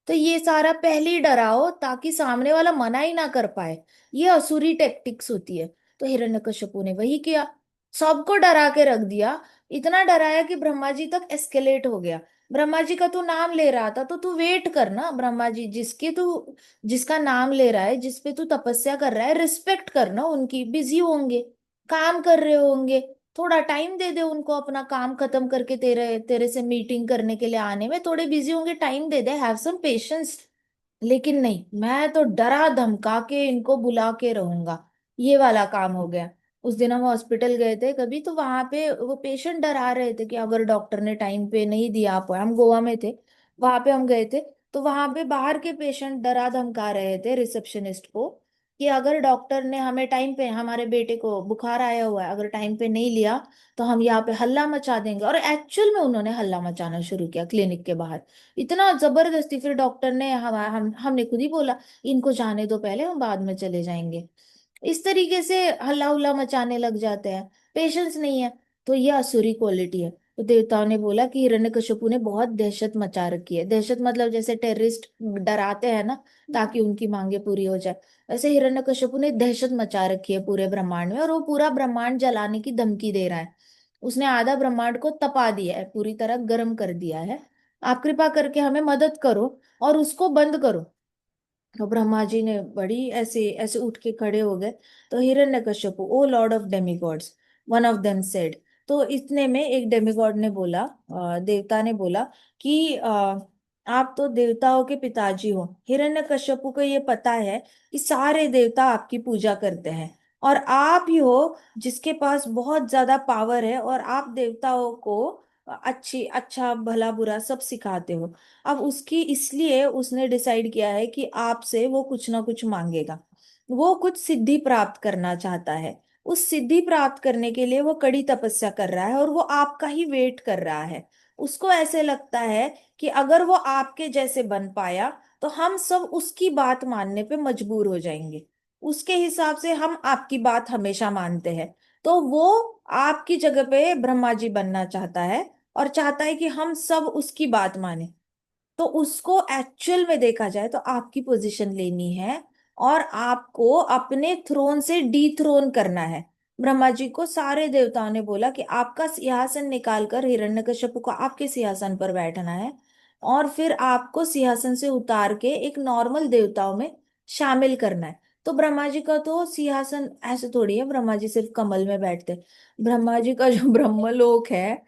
तो ये सारा पहले ही डराओ ताकि सामने वाला मना ही ना कर पाए। ये असुरी टेक्टिक्स होती है। तो हिरण्यकश्यपु ने वही किया, सबको डरा के रख दिया। इतना डराया कि ब्रह्मा जी तक एस्केलेट हो गया। ब्रह्मा जी का तू नाम ले रहा था तो तू वेट करना, ब्रह्मा जी जिसके तू, जिसका नाम ले रहा है, जिस पे तू तपस्या कर रहा है, रिस्पेक्ट करना उनकी, बिजी होंगे, काम कर रहे होंगे, थोड़ा टाइम दे दे उनको, अपना काम खत्म करके तेरे तेरे से मीटिंग करने के लिए आने में थोड़े बिजी होंगे, टाइम दे दे, हैव सम पेशेंस। लेकिन नहीं, मैं तो डरा धमका के इनको बुला के रहूंगा। ये वाला काम हो गया। उस दिन हम हॉस्पिटल गए थे कभी, तो वहां पे वो पेशेंट डरा रहे थे कि अगर डॉक्टर ने टाइम पे नहीं दिया, आप, हम गोवा में थे, वहां पे हम गए थे, तो वहां पे बाहर के पेशेंट डरा धमका रहे थे रिसेप्शनिस्ट को कि अगर डॉक्टर ने हमें टाइम पे, हमारे बेटे को बुखार आया हुआ है, अगर टाइम पे नहीं लिया तो हम यहाँ पे हल्ला मचा देंगे। और एक्चुअल में उन्होंने हल्ला मचाना शुरू किया क्लिनिक के बाहर, इतना जबरदस्ती। फिर डॉक्टर ने हमने खुद ही बोला इनको जाने दो पहले, हम बाद में चले जाएंगे। इस तरीके से हल्ला उल्ला मचाने लग जाते हैं, पेशेंस नहीं है। तो ये आसुरी क्वालिटी है। तो देवताओं ने बोला कि हिरण्यकशिपु ने बहुत दहशत मचा रखी है। दहशत मतलब जैसे टेररिस्ट डराते हैं ना ताकि उनकी मांगे पूरी हो जाए, वैसे हिरण्यकशिपु ने दहशत मचा रखी है पूरे ब्रह्मांड में, और वो पूरा ब्रह्मांड जलाने की धमकी दे रहा है। उसने आधा ब्रह्मांड को तपा दिया है, पूरी तरह गर्म कर दिया है। आप कृपा करके हमें मदद करो और उसको बंद करो। तो ब्रह्मा जी ने बड़ी ऐसे ऐसे उठ के खड़े हो गए। तो Hiranyakashipu, O lord of demigods, one of them said. तो इतने में एक डेमिगॉड ने बोला, देवता ने बोला कि आप तो देवताओं के पिताजी हो। हिरण्यकश्यपु को ये पता है कि सारे देवता आपकी पूजा करते हैं, और आप ही हो जिसके पास बहुत ज्यादा पावर है, और आप देवताओं को अच्छी अच्छा भला बुरा सब सिखाते हो। अब उसकी, इसलिए उसने डिसाइड किया है कि आपसे वो कुछ ना कुछ मांगेगा। वो कुछ सिद्धि प्राप्त करना चाहता है। उस सिद्धि प्राप्त करने के लिए वो कड़ी तपस्या कर रहा है, और वो आपका ही वेट कर रहा है। उसको ऐसे लगता है कि अगर वो आपके जैसे बन पाया तो हम सब उसकी बात मानने पे मजबूर हो जाएंगे। उसके हिसाब से हम आपकी बात हमेशा मानते हैं। तो वो आपकी जगह पे ब्रह्मा जी बनना चाहता है, और चाहता है कि हम सब उसकी बात माने। तो उसको एक्चुअल में देखा जाए तो आपकी पोजीशन लेनी है, और आपको अपने थ्रोन से डीथ्रोन करना है। ब्रह्मा जी को सारे देवताओं ने बोला कि आपका सिंहासन निकाल कर हिरण्यकश्यप को आपके सिंहासन पर बैठना है, और फिर आपको सिंहासन से उतार के एक नॉर्मल देवताओं में शामिल करना है। तो ब्रह्मा जी का तो सिंहासन ऐसे थोड़ी है, ब्रह्मा जी सिर्फ कमल में बैठते। ब्रह्मा जी का जो ब्रह्मलोक है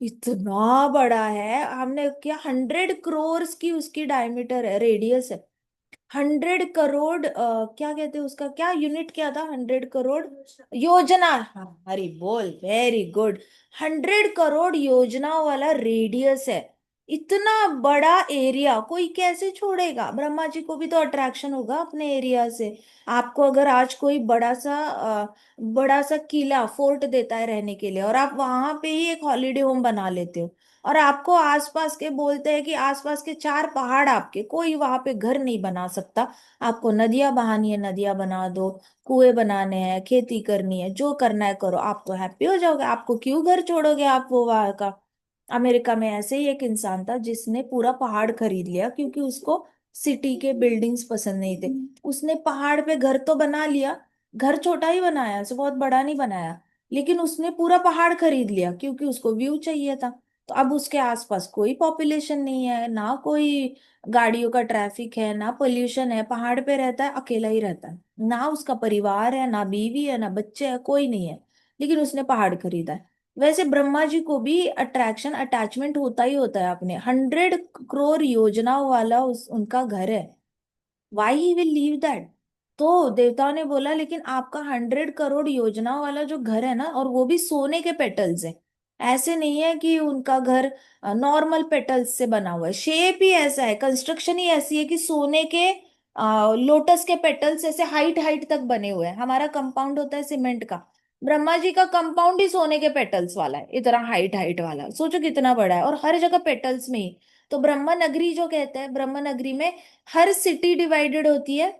इतना बड़ा है, हमने क्या 100 करोड़ की उसकी डायमीटर है, रेडियस है। 100 करोड़, क्या कहते हैं उसका, क्या यूनिट क्या था, 100 करोड़ योजना। हाँ, हरी बोल, वेरी गुड। 100 करोड़ योजनाओं वाला रेडियस है। इतना बड़ा एरिया कोई कैसे छोड़ेगा? ब्रह्मा जी को भी तो अट्रैक्शन होगा अपने एरिया से। आपको अगर आज कोई बड़ा सा किला, फोर्ट देता है रहने के लिए, और आप वहां पे ही एक हॉलीडे होम बना लेते हो, और आपको आसपास के बोलते हैं कि आसपास के 4 पहाड़ आपके, कोई वहां पे घर नहीं बना सकता, आपको नदियां बहानी है नदियां बना दो, कुएं बनाने हैं, खेती करनी है, जो करना है करो, आप तो हैप्पी हो जाओगे, आपको क्यों घर छोड़ोगे आप वो वहां का। अमेरिका में ऐसे ही एक इंसान था जिसने पूरा पहाड़ खरीद लिया क्योंकि उसको सिटी के बिल्डिंग्स पसंद नहीं थे। उसने पहाड़ पे घर तो बना लिया, घर छोटा ही बनाया, उसे बहुत बड़ा नहीं बनाया, लेकिन उसने पूरा पहाड़ खरीद लिया क्योंकि उसको व्यू चाहिए था। तो अब उसके आसपास कोई पॉपुलेशन नहीं है, ना कोई गाड़ियों का ट्रैफिक है, ना पोल्यूशन है, पहाड़ पे रहता है, अकेला ही रहता है, ना उसका परिवार है, ना बीवी है, ना बच्चे है, कोई नहीं है, लेकिन उसने पहाड़ खरीदा है। वैसे ब्रह्मा जी को भी अट्रैक्शन, अटैचमेंट होता ही होता है अपने। 100 करोड़ योजनाओं वाला उनका घर है। Why he will leave that? तो देवताओं ने बोला लेकिन आपका 100 करोड़ योजनाओं वाला जो घर है ना, और वो भी सोने के पेटल्स है, ऐसे नहीं है कि उनका घर नॉर्मल पेटल्स से बना हुआ है, शेप ही ऐसा है, कंस्ट्रक्शन ही ऐसी है कि सोने के लोटस के पेटल्स ऐसे हाइट हाइट तक बने हुए हैं। हमारा कंपाउंड होता है सीमेंट का, ब्रह्मा जी का कंपाउंड ही सोने के पेटल्स वाला है, इतना हाइट हाइट वाला, सोचो कितना बड़ा है, और हर जगह पेटल्स में ही। तो ब्रह्मा नगरी जो कहते हैं, ब्रह्मा नगरी में हर सिटी डिवाइडेड होती है,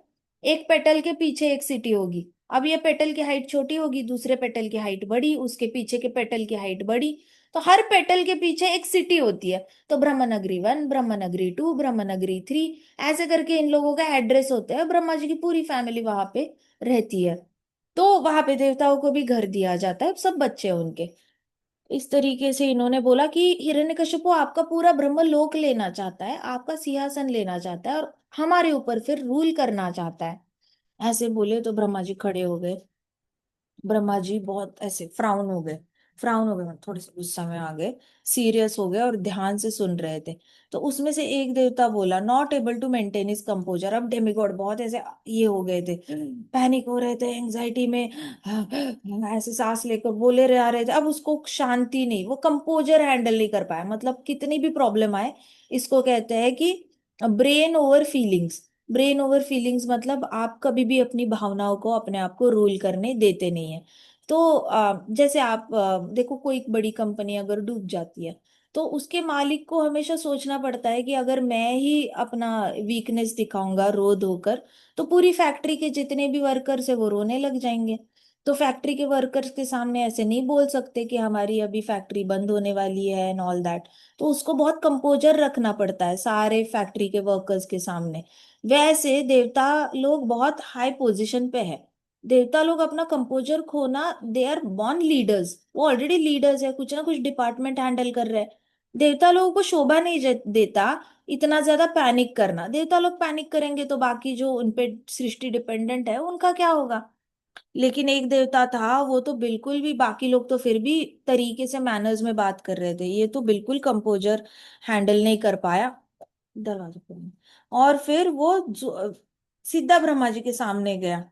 एक पेटल के पीछे एक सिटी होगी। अब ये पेटल की हाइट छोटी होगी, दूसरे पेटल की हाइट बड़ी, उसके पीछे के पेटल की हाइट बड़ी, तो हर पेटल के पीछे एक सिटी होती है। तो ब्रह्मनगरी 1, ब्रह्मनगरी 2, ब्रह्मनगरी 3, ऐसे करके इन लोगों का एड्रेस होता है। ब्रह्मा जी की पूरी फैमिली वहां पे रहती है। तो वहां पे देवताओं को भी घर दिया जाता है, सब बच्चे हैं उनके। इस तरीके से इन्होंने बोला कि हिरण्यकशिपु आपका पूरा ब्रह्म लोक लेना चाहता है, आपका सिंहासन लेना चाहता है, और हमारे ऊपर फिर रूल करना चाहता है। ऐसे बोले तो ब्रह्मा जी खड़े हो गए। ब्रह्मा जी बहुत ऐसे फ्राउन हो गए, फ्राउन हो गए, मतलब थोड़े से गुस्सा में आ गए, सीरियस हो गए और ध्यान से सुन रहे थे। तो उसमें से एक देवता बोला, not able to maintain his composure. अब डेमिगॉड बहुत ऐसे ये हो गए थे, पैनिक हो रहे थे, एंजाइटी में ऐसे सांस लेकर बोले रहे आ रहे थे। अब उसको शांति नहीं, वो कंपोजर हैंडल नहीं कर पाया। मतलब कितनी भी प्रॉब्लम आए, इसको कहते हैं कि brain over feelings. Brain over feelings मतलब आप कभी भी अपनी भावनाओं को अपने आप को रूल करने देते नहीं है। तो जैसे आप देखो, कोई एक बड़ी कंपनी अगर डूब जाती है, तो उसके मालिक को हमेशा सोचना पड़ता है कि अगर मैं ही अपना वीकनेस दिखाऊंगा रो धोकर, तो पूरी फैक्ट्री के जितने भी वर्कर्स है वो रोने लग जाएंगे। तो फैक्ट्री के वर्कर्स के सामने ऐसे नहीं बोल सकते कि हमारी अभी फैक्ट्री बंद होने वाली है एंड ऑल दैट। तो उसको बहुत कंपोजर रखना पड़ता है सारे फैक्ट्री के वर्कर्स के सामने। वैसे देवता लोग बहुत हाई पोजीशन पे है। देवता लोग अपना कंपोजर खोना, दे आर बॉर्न लीडर्स, वो ऑलरेडी लीडर्स है, कुछ ना कुछ डिपार्टमेंट हैंडल कर रहे हैं। देवता लोगों को शोभा नहीं देता इतना ज्यादा पैनिक करना। देवता लोग पैनिक करेंगे तो बाकी जो उनपे सृष्टि डिपेंडेंट है उनका क्या होगा। लेकिन एक देवता था, वो तो बिल्कुल भी, बाकी लोग तो फिर भी तरीके से मैनर्स में बात कर रहे थे, ये तो बिल्कुल कंपोजर हैंडल नहीं कर पाया। दरवाजा खोलना। और फिर वो सीधा ब्रह्मा जी के सामने गया।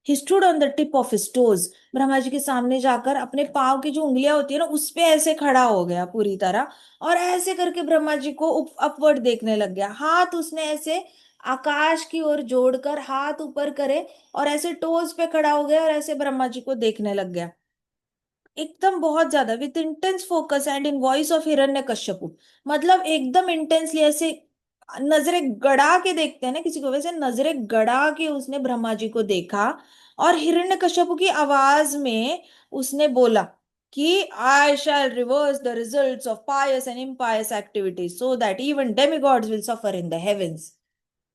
He stood on the tip of his toes. Brahma ji के सामने जाकर अपने पाँव की जो उंगलियां होती है ना, उस पे ऐसे खड़ा हो गया पूरी तरह, और ऐसे करके ब्रह्मा जी को अपवर्ड देखने लग गया। हाथ उसने ऐसे आकाश की ओर जोड़कर हाथ ऊपर करे, और ऐसे टोज पे खड़ा हो गया और ऐसे ब्रह्मा जी को देखने लग गया, एकदम बहुत ज्यादा, with intense focus and in voice of Hiranyakashipu. मतलब एकदम इंटेंसली ऐसे नजरें गड़ा के देखते हैं ना किसी को, वैसे नजरें गड़ा के उसने ब्रह्मा जी को देखा। और हिरण्यकश्यपु की आवाज में उसने बोला कि I shall reverse the results of pious and impious activities so that even demigods will suffer in the heavens.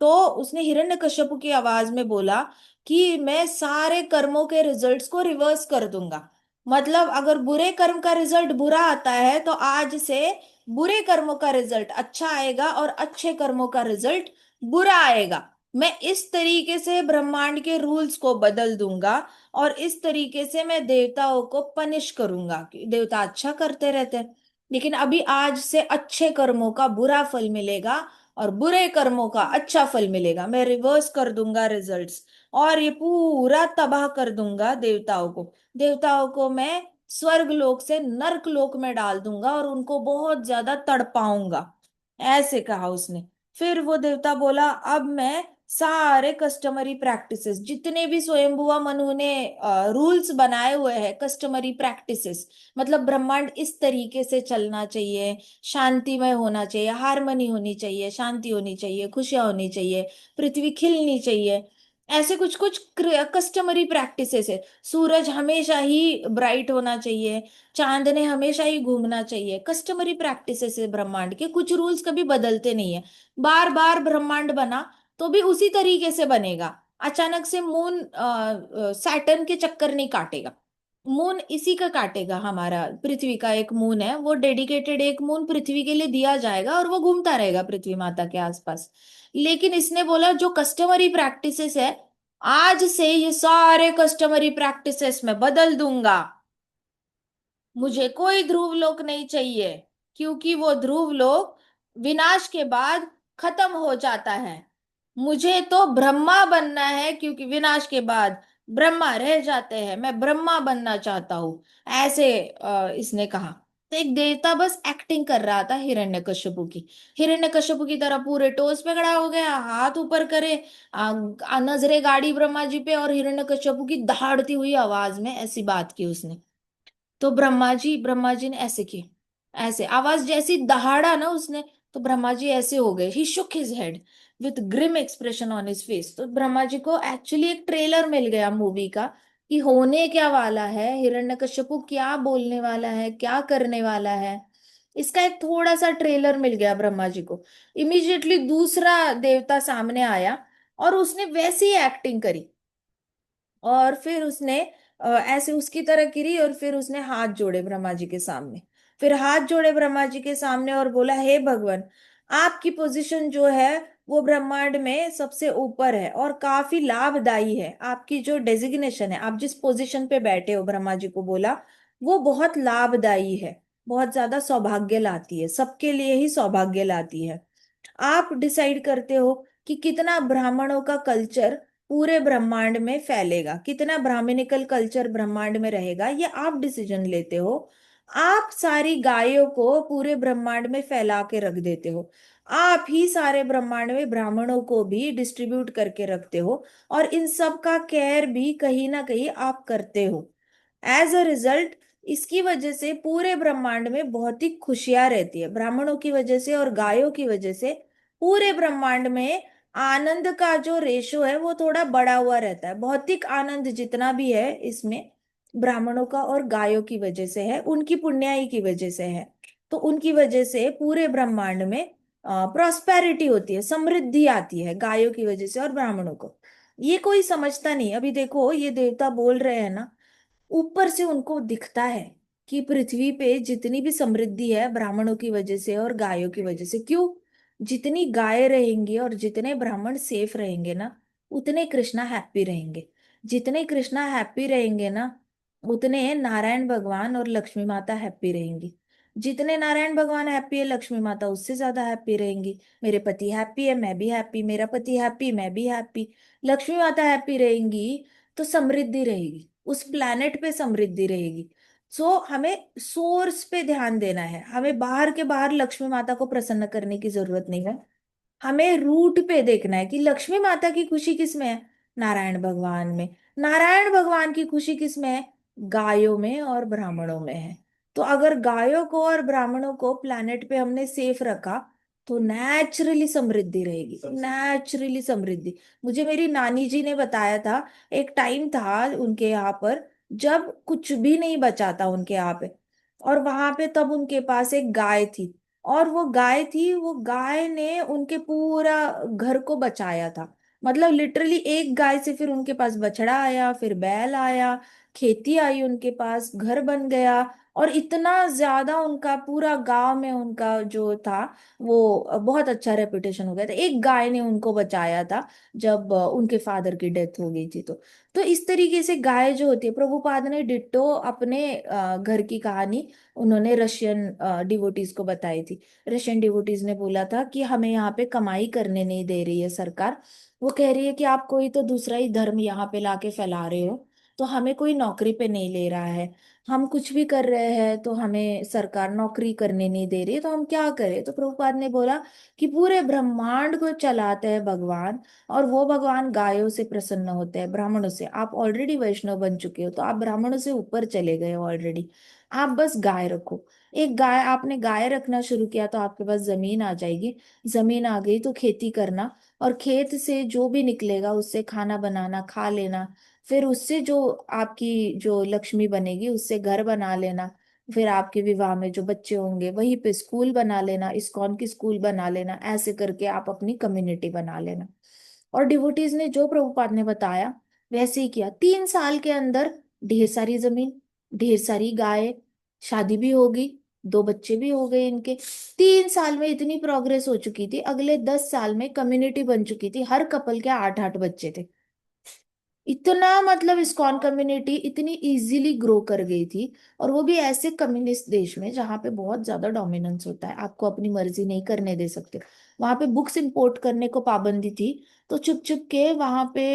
तो उसने हिरण्यकश्यपु की आवाज में बोला कि मैं सारे कर्मों के रिजल्ट्स को रिवर्स कर दूंगा। मतलब अगर बुरे कर्म का रिजल्ट बुरा आता है, तो आज से बुरे कर्मों का रिजल्ट अच्छा आएगा और अच्छे कर्मों का रिजल्ट बुरा आएगा। मैं इस तरीके से ब्रह्मांड के रूल्स को बदल दूंगा, और इस तरीके से मैं देवताओं को पनिश करूंगा कि देवता अच्छा करते रहते हैं, लेकिन अभी आज से अच्छे कर्मों का बुरा फल मिलेगा और बुरे कर्मों का अच्छा फल मिलेगा। मैं रिवर्स कर दूंगा रिजल्ट्स, और ये पूरा तबाह कर दूंगा देवताओं को। देवताओं को मैं स्वर्ग लोक से नर्क लोक में डाल दूंगा और उनको बहुत ज्यादा तड़पाऊंगा, ऐसे कहा उसने। फिर वो देवता बोला, अब मैं सारे कस्टमरी प्रैक्टिसेस, जितने भी स्वयंभुआ मनु ने रूल्स बनाए हुए हैं, कस्टमरी प्रैक्टिसेस, मतलब ब्रह्मांड इस तरीके से चलना चाहिए, शांतिमय होना चाहिए, हारमोनी होनी चाहिए, शांति होनी चाहिए, खुशियां होनी चाहिए, पृथ्वी खिलनी चाहिए, ऐसे कुछ कुछ कस्टमरी प्रैक्टिसेस है। सूरज हमेशा ही ब्राइट होना चाहिए, चांद ने हमेशा ही घूमना चाहिए, कस्टमरी प्रैक्टिसेस है ब्रह्मांड के, कुछ रूल्स कभी बदलते नहीं है। बार बार ब्रह्मांड बना तो भी उसी तरीके से बनेगा। अचानक से मून सैटर्न के चक्कर नहीं काटेगा। मून इसी का काटेगा, हमारा पृथ्वी का एक मून है, वो डेडिकेटेड एक मून पृथ्वी के लिए दिया जाएगा, और वो घूमता रहेगा पृथ्वी माता के आसपास। लेकिन इसने बोला जो कस्टमरी प्रैक्टिसेस है, आज से ये सारे कस्टमरी प्रैक्टिसेस मैं बदल दूंगा। मुझे कोई ध्रुव लोक नहीं चाहिए, क्योंकि वो ध्रुव लोक विनाश के बाद खत्म हो जाता है। मुझे तो ब्रह्मा बनना है, क्योंकि विनाश के बाद ब्रह्मा रह जाते हैं, मैं ब्रह्मा बनना चाहता हूं, ऐसे इसने कहा। एक देवता बस एक्टिंग कर रहा था हिरण्यकश्यपु की। हिरण्यकश्यपु की तरह पूरे टोस पे खड़ा हो गया, हाथ ऊपर करे, नजरे गाड़ी ब्रह्मा जी पे, और हिरण्यकश्यपु की दहाड़ती हुई आवाज में ऐसी बात की उसने। तो ब्रह्मा जी ने ऐसे की, ऐसे आवाज जैसी दहाड़ा ना उसने, तो ब्रह्मा जी ऐसे हो गए, he shook his head with grim expression on his face. तो ब्रह्मा जी को एक्चुअली एक ट्रेलर मिल गया मूवी का कि होने क्या वाला है, हिरण्यकश्यपु क्या बोलने वाला है, क्या करने वाला है। इसका एक थोड़ा सा ट्रेलर मिल गया ब्रह्मा जी को। इमीडिएटली दूसरा देवता सामने आया और उसने वैसी एक्टिंग करी, और फिर उसने ऐसे उसकी तरह गिरी, और फिर उसने हाथ जोड़े ब्रह्मा जी के सामने। फिर हाथ जोड़े ब्रह्मा जी के सामने और बोला, हे भगवान, आपकी पोजीशन जो है वो ब्रह्मांड में सबसे ऊपर है और काफी लाभदायी है। आपकी जो डेजिग्नेशन है, आप जिस पोजीशन पे बैठे हो, ब्रह्मा जी को बोला, वो बहुत लाभदायी है, बहुत ज्यादा सौभाग्य लाती है, सबके लिए ही सौभाग्य लाती है। आप डिसाइड करते हो कि कितना ब्राह्मणों का कल्चर पूरे ब्रह्मांड में फैलेगा, कितना ब्राह्मणिकल कल्चर ब्रह्मांड में रहेगा, ये आप डिसीजन लेते हो। आप सारी गायों को पूरे ब्रह्मांड में फैला के रख देते हो। आप ही सारे ब्रह्मांड में ब्राह्मणों को भी डिस्ट्रीब्यूट करके रखते हो, और इन सब का केयर भी कहीं ना कहीं आप करते हो। एज अ रिजल्ट, इसकी वजह से पूरे ब्रह्मांड में बहुत ही खुशियां रहती है, ब्राह्मणों की वजह से और गायों की वजह से पूरे ब्रह्मांड में आनंद का जो रेशो है वो थोड़ा बढ़ा हुआ रहता है। भौतिक आनंद जितना भी है इसमें ब्राह्मणों का और गायों की वजह से है, उनकी पुण्याई की वजह से है। तो उनकी वजह से पूरे ब्रह्मांड में प्रॉस्पेरिटी होती है, समृद्धि आती है गायों की वजह से और ब्राह्मणों को। ये कोई समझता नहीं। अभी देखो, ये देवता बोल रहे हैं ना, ऊपर से उनको दिखता है कि पृथ्वी पे जितनी भी समृद्धि है ब्राह्मणों की वजह से और गायों की वजह से। क्यों? जितनी गाय रहेंगी और जितने ब्राह्मण सेफ रहेंगे ना, उतने कृष्णा हैप्पी रहेंगे। जितने कृष्णा हैप्पी रहेंगे ना, उतने नारायण भगवान और लक्ष्मी माता हैप्पी रहेंगी। जितने नारायण भगवान हैप्पी है, लक्ष्मी माता उससे ज्यादा हैप्पी रहेंगी। मेरे पति हैप्पी है, मैं भी हैप्पी, मेरा पति हैप्पी, मैं भी हैप्पी, लक्ष्मी माता हैप्पी रहेंगी, तो समृद्धि रहेगी, उस प्लैनेट पे समृद्धि रहेगी। सो हमें सोर्स पे ध्यान देना है, हमें बाहर के बाहर लक्ष्मी माता को प्रसन्न करने की जरूरत नहीं है। हमें रूट पे देखना है कि लक्ष्मी माता की खुशी किस में है, नारायण भगवान में। नारायण भगवान की खुशी किस में है, गायों में और ब्राह्मणों में है। तो अगर गायों को और ब्राह्मणों को प्लैनेट पे हमने सेफ रखा, तो नेचुरली समृद्धि रहेगी, नेचुरली समृद्धि। मुझे मेरी नानी जी ने बताया था, एक टाइम था उनके यहाँ पर जब कुछ भी नहीं बचा था उनके यहाँ पे, और वहां पे तब उनके पास एक गाय थी। और वो गाय ने उनके पूरा घर को बचाया था। मतलब लिटरली एक गाय से फिर उनके पास बछड़ा आया, फिर बैल आया, खेती आई उनके पास, घर बन गया, और इतना ज्यादा उनका पूरा गांव में उनका जो था वो बहुत अच्छा रेपुटेशन हो गया था, एक गाय ने उनको बचाया था जब उनके फादर की डेथ हो गई थी। तो इस तरीके से गाय जो होती है, प्रभुपाद ने डिट्टो अपने घर की कहानी उन्होंने रशियन डिवोटीज को बताई थी। रशियन डिवोटीज ने बोला था कि हमें यहाँ पे कमाई करने नहीं दे रही है सरकार। वो कह रही है कि आप कोई तो दूसरा ही धर्म यहाँ पे लाके फैला रहे हो, तो हमें कोई नौकरी पे नहीं ले रहा है। हम कुछ भी कर रहे हैं तो हमें सरकार नौकरी करने नहीं दे रही है, तो हम क्या करें? तो प्रभुपाद ने बोला कि पूरे ब्रह्मांड को चलाते हैं भगवान, और वो भगवान गायों से प्रसन्न होते हैं, ब्राह्मणों से। आप ऑलरेडी वैष्णव बन चुके हो, तो आप ब्राह्मणों से ऊपर चले गए हो ऑलरेडी। आप बस गाय रखो। एक गाय, आपने गाय रखना शुरू किया तो आपके पास जमीन आ जाएगी। जमीन आ गई तो खेती करना, और खेत से जो भी निकलेगा उससे खाना बनाना, खा लेना। फिर उससे जो आपकी जो लक्ष्मी बनेगी उससे घर बना लेना। फिर आपके विवाह में जो बच्चे होंगे वहीं पे स्कूल बना लेना, इस्कॉन की स्कूल बना लेना, ऐसे करके आप अपनी कम्युनिटी बना लेना। और डिवोटीज ने जो प्रभुपाद ने बताया वैसे ही किया। 3 साल के अंदर ढेर सारी जमीन, ढेर सारी गाय, शादी भी होगी, 2 बच्चे भी हो गए इनके। 3 साल में इतनी प्रोग्रेस हो चुकी थी, अगले 10 साल में कम्युनिटी बन चुकी थी, हर कपल के 8-8 बच्चे थे। इतना मतलब इस्कॉन कम्युनिटी इतनी इजीली ग्रो कर गई थी। और वो भी ऐसे कम्युनिस्ट देश में जहाँ पे बहुत ज्यादा डोमिनेंस होता है, आपको अपनी मर्जी नहीं करने दे सकते। वहां पे बुक्स इंपोर्ट करने को पाबंदी थी, तो चुप चुप के वहां पे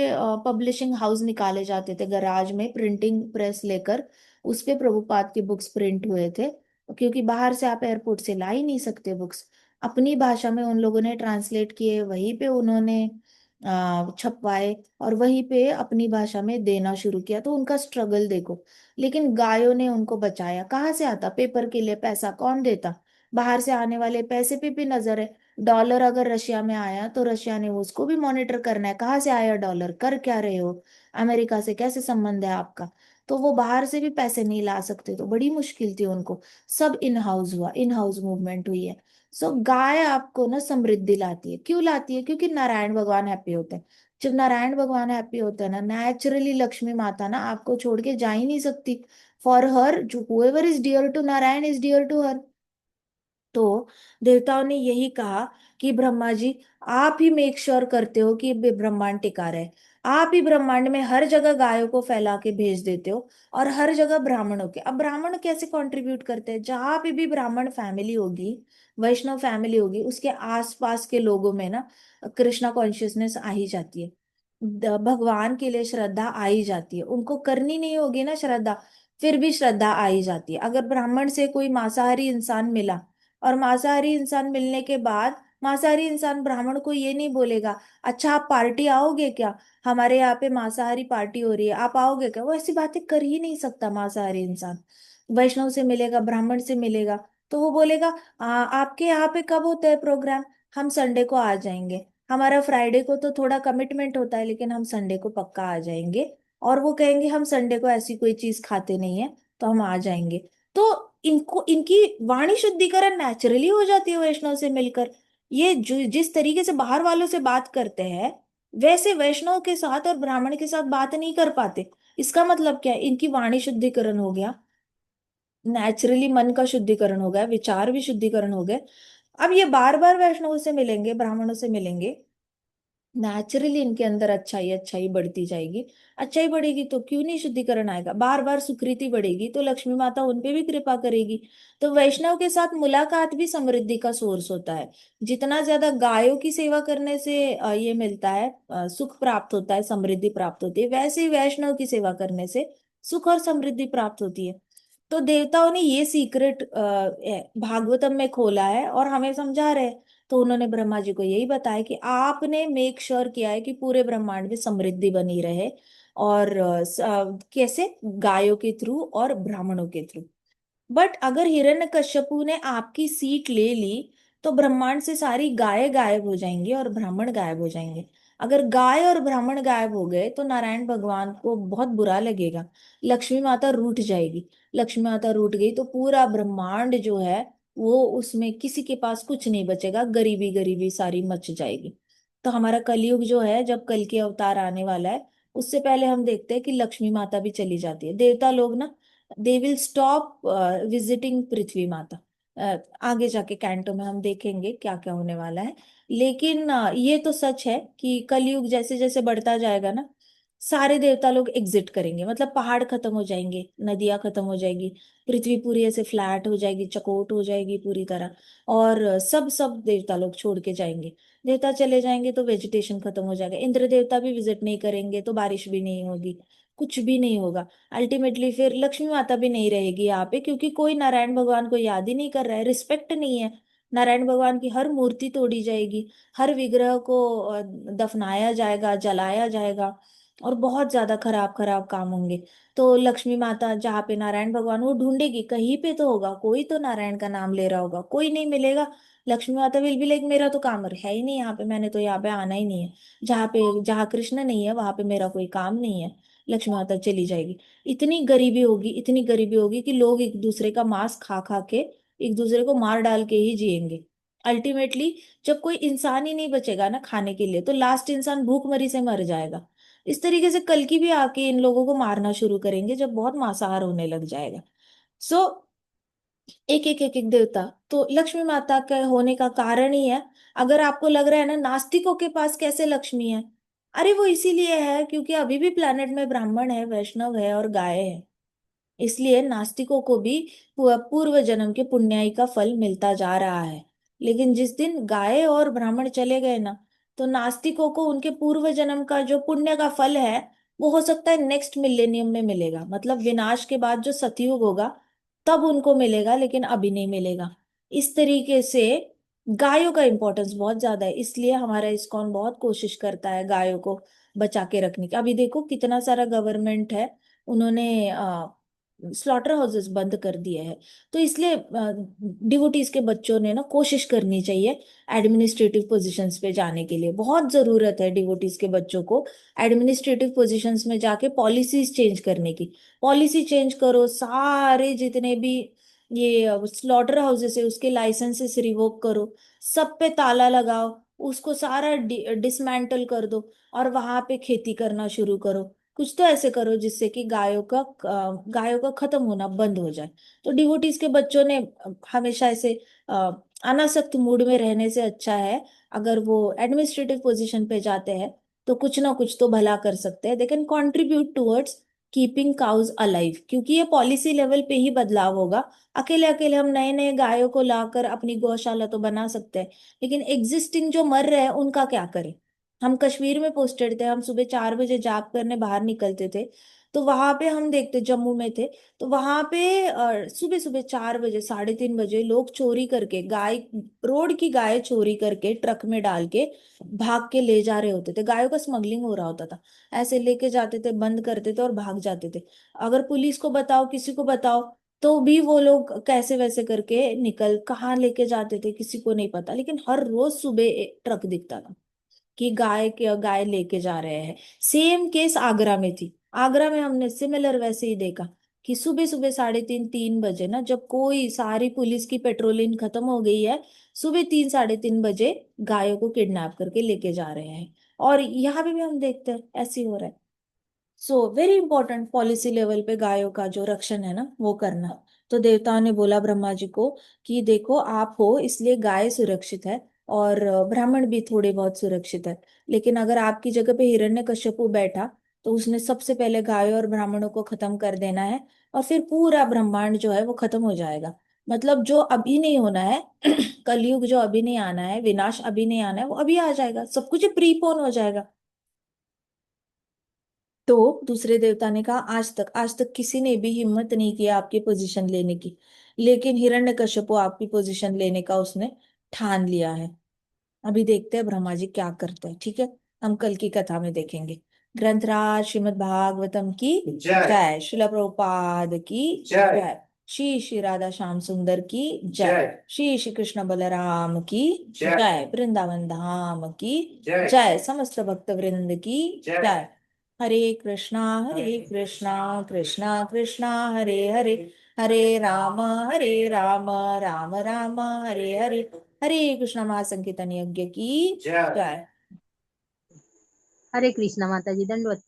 पब्लिशिंग हाउस निकाले जाते थे गराज में, प्रिंटिंग प्रेस लेकर, उस पे प्रभुपाद के बुक्स प्रिंट हुए थे। क्योंकि बाहर से आप एयरपोर्ट से ला ही नहीं सकते बुक्स। अपनी भाषा में उन लोगों ने ट्रांसलेट किए, वहीं पे उन्होंने छपवाए, और वहीं पे अपनी भाषा में देना शुरू किया। तो उनका स्ट्रगल देखो। लेकिन गायों ने उनको बचाया। कहाँ से आता पेपर के लिए पैसा? कौन देता? बाहर से आने वाले पैसे पे भी नजर है। डॉलर अगर रशिया में आया तो रशिया ने उसको भी मॉनिटर करना है, कहाँ से आया डॉलर, कर क्या रहे हो, अमेरिका से कैसे संबंध है आपका। तो वो बाहर से भी पैसे नहीं ला सकते, तो बड़ी मुश्किल थी उनको। सब इन हाउस हुआ, इन हाउस मूवमेंट हुई है। सो गाय आपको ना समृद्धि लाती है। क्यों लाती है? क्योंकि नारायण भगवान हैप्पी होते हैं। जब नारायण भगवान हैप्पी होते हैं ना, नेचुरली लक्ष्मी माता ना आपको छोड़ के जा ही नहीं सकती। फॉर हर, जो whoever is dear to Narayan is dear to her. तो देवताओं ने यही कहा कि ब्रह्मा जी, आप ही मेक श्योर करते हो कि ये ब्रह्मांड टिका रहे। आप ही ब्रह्मांड में हर जगह गायों को फैला के भेज देते हो, और हर जगह ब्राह्मणों के। अब ब्राह्मण कैसे कंट्रीब्यूट करते हैं? जहां पे भी ब्राह्मण फैमिली होगी, वैष्णव फैमिली होगी, उसके आसपास के लोगों में ना कृष्णा कॉन्शियसनेस आ ही जाती है। भगवान के लिए श्रद्धा आ ही जाती है। उनको करनी नहीं होगी ना श्रद्धा, फिर भी श्रद्धा आ ही जाती है। अगर ब्राह्मण से कोई मांसाहारी इंसान मिला, और मांसाहारी इंसान मिलने के बाद मांसाहारी इंसान ब्राह्मण को ये नहीं बोलेगा, अच्छा आप पार्टी आओगे क्या, हमारे यहाँ पे मांसाहारी पार्टी हो रही है, आप आओगे क्या? वो ऐसी बातें कर ही नहीं सकता मांसाहारी इंसान। वैष्णव से मिलेगा, ब्राह्मण से मिलेगा, तो वो बोलेगा, आपके यहाँ पे कब होता है प्रोग्राम? हम संडे को आ जाएंगे। हमारा फ्राइडे को तो थोड़ा कमिटमेंट होता है, लेकिन हम संडे को पक्का आ जाएंगे। और वो कहेंगे हम संडे को ऐसी कोई चीज खाते नहीं है, तो हम आ जाएंगे। तो इनको, इनकी वाणी शुद्धिकरण नेचुरली हो जाती है वैष्णव से मिलकर। ये जो जिस तरीके से बाहर वालों से बात करते हैं, वैसे वैष्णव के साथ और ब्राह्मण के साथ बात नहीं कर पाते। इसका मतलब क्या है? इनकी वाणी शुद्धिकरण हो गया, नेचुरली मन का शुद्धिकरण हो गया, विचार भी शुद्धिकरण हो गए। अब ये बार बार वैष्णव से मिलेंगे, ब्राह्मणों से मिलेंगे, नेचुरली इनके अंदर अच्छाई अच्छाई बढ़ती जाएगी। अच्छाई बढ़ेगी तो क्यों नहीं शुद्धिकरण आएगा? बार बार सुकृति बढ़ेगी तो लक्ष्मी माता उन पे भी कृपा करेगी। तो वैष्णव के साथ मुलाकात भी समृद्धि का सोर्स होता है। जितना ज्यादा गायों की सेवा करने से ये मिलता है, सुख प्राप्त होता है, समृद्धि प्राप्त होती है, वैसे ही वैष्णव की सेवा करने से सुख और समृद्धि प्राप्त होती है। तो देवताओं ने ये सीक्रेट भागवतम में खोला है और हमें समझा रहे हैं। तो उन्होंने ब्रह्मा जी को यही बताया कि आपने मेक श्योर किया है कि पूरे ब्रह्मांड में समृद्धि बनी रहे। और कैसे? गायों के थ्रू और ब्राह्मणों के थ्रू। बट अगर हिरण्यकश्यपु ने आपकी सीट ले ली, तो ब्रह्मांड से सारी गायें गायब हो जाएंगी और ब्राह्मण गायब हो जाएंगे। अगर गाय और ब्राह्मण गायब हो गए तो नारायण भगवान को बहुत बुरा लगेगा। लक्ष्मी माता रूठ जाएगी। लक्ष्मी माता रूठ गई तो पूरा ब्रह्मांड जो है, वो उसमें किसी के पास कुछ नहीं बचेगा, गरीबी गरीबी सारी मच जाएगी। तो हमारा कलयुग जो है, जब कल की अवतार आने वाला है, उससे पहले हम देखते हैं कि लक्ष्मी माता भी चली जाती है। देवता लोग ना, दे विल स्टॉप विजिटिंग पृथ्वी माता। आगे जाके कैंटो में हम देखेंगे क्या क्या होने वाला है। लेकिन ये तो सच है कि कलयुग जैसे जैसे बढ़ता जाएगा ना, सारे देवता लोग एग्जिट करेंगे। मतलब पहाड़ खत्म हो जाएंगे, नदियां खत्म हो जाएगी, पृथ्वी पूरी ऐसे फ्लैट हो जाएगी, चकोट हो जाएगी पूरी तरह। और सब सब देवता लोग छोड़ के जाएंगे। देवता चले जाएंगे तो वेजिटेशन खत्म हो जाएगा, इंद्र देवता भी विजिट नहीं करेंगे तो बारिश भी नहीं होगी, कुछ भी नहीं होगा। अल्टीमेटली फिर लक्ष्मी माता भी नहीं रहेगी यहाँ पे, क्योंकि कोई नारायण भगवान को याद ही नहीं कर रहा है, रिस्पेक्ट नहीं है। नारायण भगवान की हर मूर्ति तोड़ी जाएगी, हर विग्रह को दफनाया जाएगा, जलाया जाएगा, और बहुत ज्यादा खराब खराब काम होंगे। तो लक्ष्मी माता जहाँ पे नारायण भगवान, वो ढूंढेगी कहीं पे तो होगा, कोई तो नारायण का नाम ले रहा होगा, कोई नहीं मिलेगा। लक्ष्मी माता विल भी लाइक, मेरा तो काम है ही नहीं यहाँ पे, मैंने तो यहाँ पे आना ही नहीं है। जहाँ कृष्ण नहीं है वहां पे मेरा कोई काम नहीं है। लक्ष्मी माता चली जाएगी। इतनी गरीबी होगी, इतनी गरीबी होगी कि लोग एक दूसरे का मांस खा खा के, एक दूसरे को मार डाल के ही जिएंगे। अल्टीमेटली जब कोई इंसान ही नहीं बचेगा ना खाने के लिए, तो लास्ट इंसान भूखमरी से मर जाएगा। इस तरीके से कल की भी आके इन लोगों को मारना शुरू करेंगे जब बहुत मांसाहार होने लग जाएगा। सो एक एक एक एक देवता तो लक्ष्मी माता के होने का कारण ही है। अगर आपको लग रहा है ना नास्तिकों के पास कैसे लक्ष्मी है, अरे वो इसीलिए है क्योंकि अभी भी प्लेनेट में ब्राह्मण है, वैष्णव है और गाय है। इसलिए नास्तिकों को भी पूर्व जन्म के पुण्याई का फल मिलता जा रहा है। लेकिन जिस दिन गाय और ब्राह्मण चले गए ना, तो नास्तिकों को उनके पूर्व जन्म का जो पुण्य का फल है, वो हो सकता है नेक्स्ट मिलेनियम में मिलेगा। मतलब विनाश के बाद जो सतयुग होगा, तब उनको मिलेगा, लेकिन अभी नहीं मिलेगा। इस तरीके से गायों का इंपॉर्टेंस बहुत ज्यादा है, इसलिए हमारा इस्कॉन बहुत कोशिश करता है गायों को बचा के रखने की। अभी देखो कितना सारा गवर्नमेंट है, उन्होंने स्लॉटर हाउसेस बंद कर दिए हैं। तो इसलिए डिवोटीज के बच्चों ने ना कोशिश करनी चाहिए एडमिनिस्ट्रेटिव पोजीशंस पे जाने के लिए। बहुत जरूरत है डिवोटीज के बच्चों को एडमिनिस्ट्रेटिव पोजीशंस में जाके पॉलिसीज चेंज करने की। पॉलिसी चेंज करो, सारे जितने भी ये स्लॉटर हाउसेस है उसके लाइसेंसेस रिवोक करो, सब पे ताला लगाओ, उसको सारा डिसमेंटल कर दो, और वहां पे खेती करना शुरू करो। कुछ तो ऐसे करो जिससे कि गायों का खत्म होना बंद हो जाए। तो डिवोटीज के बच्चों ने हमेशा ऐसे अ, अनासक्त मूड में रहने से अच्छा है, अगर वो एडमिनिस्ट्रेटिव पोजीशन पे जाते हैं तो कुछ ना कुछ तो भला कर सकते हैं। They can contribute towards keeping cows alive, क्योंकि ये पॉलिसी लेवल पे ही बदलाव होगा। अकेले अकेले हम नए नए गायों को लाकर अपनी गौशाला तो बना सकते हैं, लेकिन एग्जिस्टिंग जो मर रहे हैं उनका क्या करें। हम कश्मीर में पोस्टेड थे, हम सुबह 4 बजे जाप करने बाहर निकलते थे, तो वहां पे हम देखते, जम्मू में थे, तो वहां पे सुबह सुबह 4 बजे 3:30 बजे लोग चोरी करके गाय, रोड की गाय चोरी करके ट्रक में डाल के भाग के ले जा रहे होते थे। गायों का स्मगलिंग हो रहा होता था, ऐसे लेके जाते थे, बंद करते थे और भाग जाते थे। अगर पुलिस को बताओ, किसी को बताओ, तो भी वो लोग कैसे वैसे करके निकल कहाँ लेके जाते थे किसी को नहीं पता, लेकिन हर रोज सुबह एक ट्रक दिखता था कि गाय लेके जा रहे हैं। सेम केस आगरा में थी। आगरा में हमने सिमिलर वैसे ही देखा कि सुबह सुबह 3:30 3 बजे ना, जब कोई सारी पुलिस की पेट्रोलिंग खत्म हो गई है, सुबह 3 3:30 बजे गायों को किडनैप करके लेके जा रहे हैं। और यहाँ पे भी हम देखते हैं ऐसे ही हो रहा है। So very important policy level पे गायों का जो रक्षण है ना वो करना। तो देवताओं ने बोला ब्रह्मा जी को कि देखो आप हो इसलिए गाय सुरक्षित है, और ब्राह्मण भी थोड़े बहुत सुरक्षित है। लेकिन अगर आपकी जगह पे हिरण्यकश्यपु बैठा तो उसने सबसे पहले गायों और ब्राह्मणों को खत्म कर देना है, और फिर पूरा ब्रह्मांड जो है वो खत्म हो जाएगा। मतलब जो अभी नहीं होना है कलयुग जो अभी नहीं आना है, विनाश अभी नहीं आना है, वो अभी आ जाएगा, सब कुछ प्रीपोन हो जाएगा। तो दूसरे देवता ने कहा आज तक किसी ने भी हिम्मत नहीं किया आपकी पोजीशन लेने की, लेकिन हिरण्यकश्यप आपकी पोजीशन लेने का उसने ठान लिया है। अभी देखते हैं ब्रह्मा जी क्या करते हैं, ठीक है। हम कल की कथा में देखेंगे। ग्रंथराज श्रीमद् भागवतम की जय। जय, श्रील प्रभुपाद की जय। जय, श्री श्री राधा श्याम सुंदर की जय, जय। श्री श्री कृष्ण बलराम की जय। जय, वृंदावन धाम की जय। जय, समस्त भक्त वृंद की जय। जय। हरे कृष्णा कृष्णा कृष्णा हरे हरे, हरे हरे राम राम राम हरे हरे, हरे कृष्ण महासंकीर्तन यज्ञ की जय। जय। हरे कृष्णा माता जी, दंडवत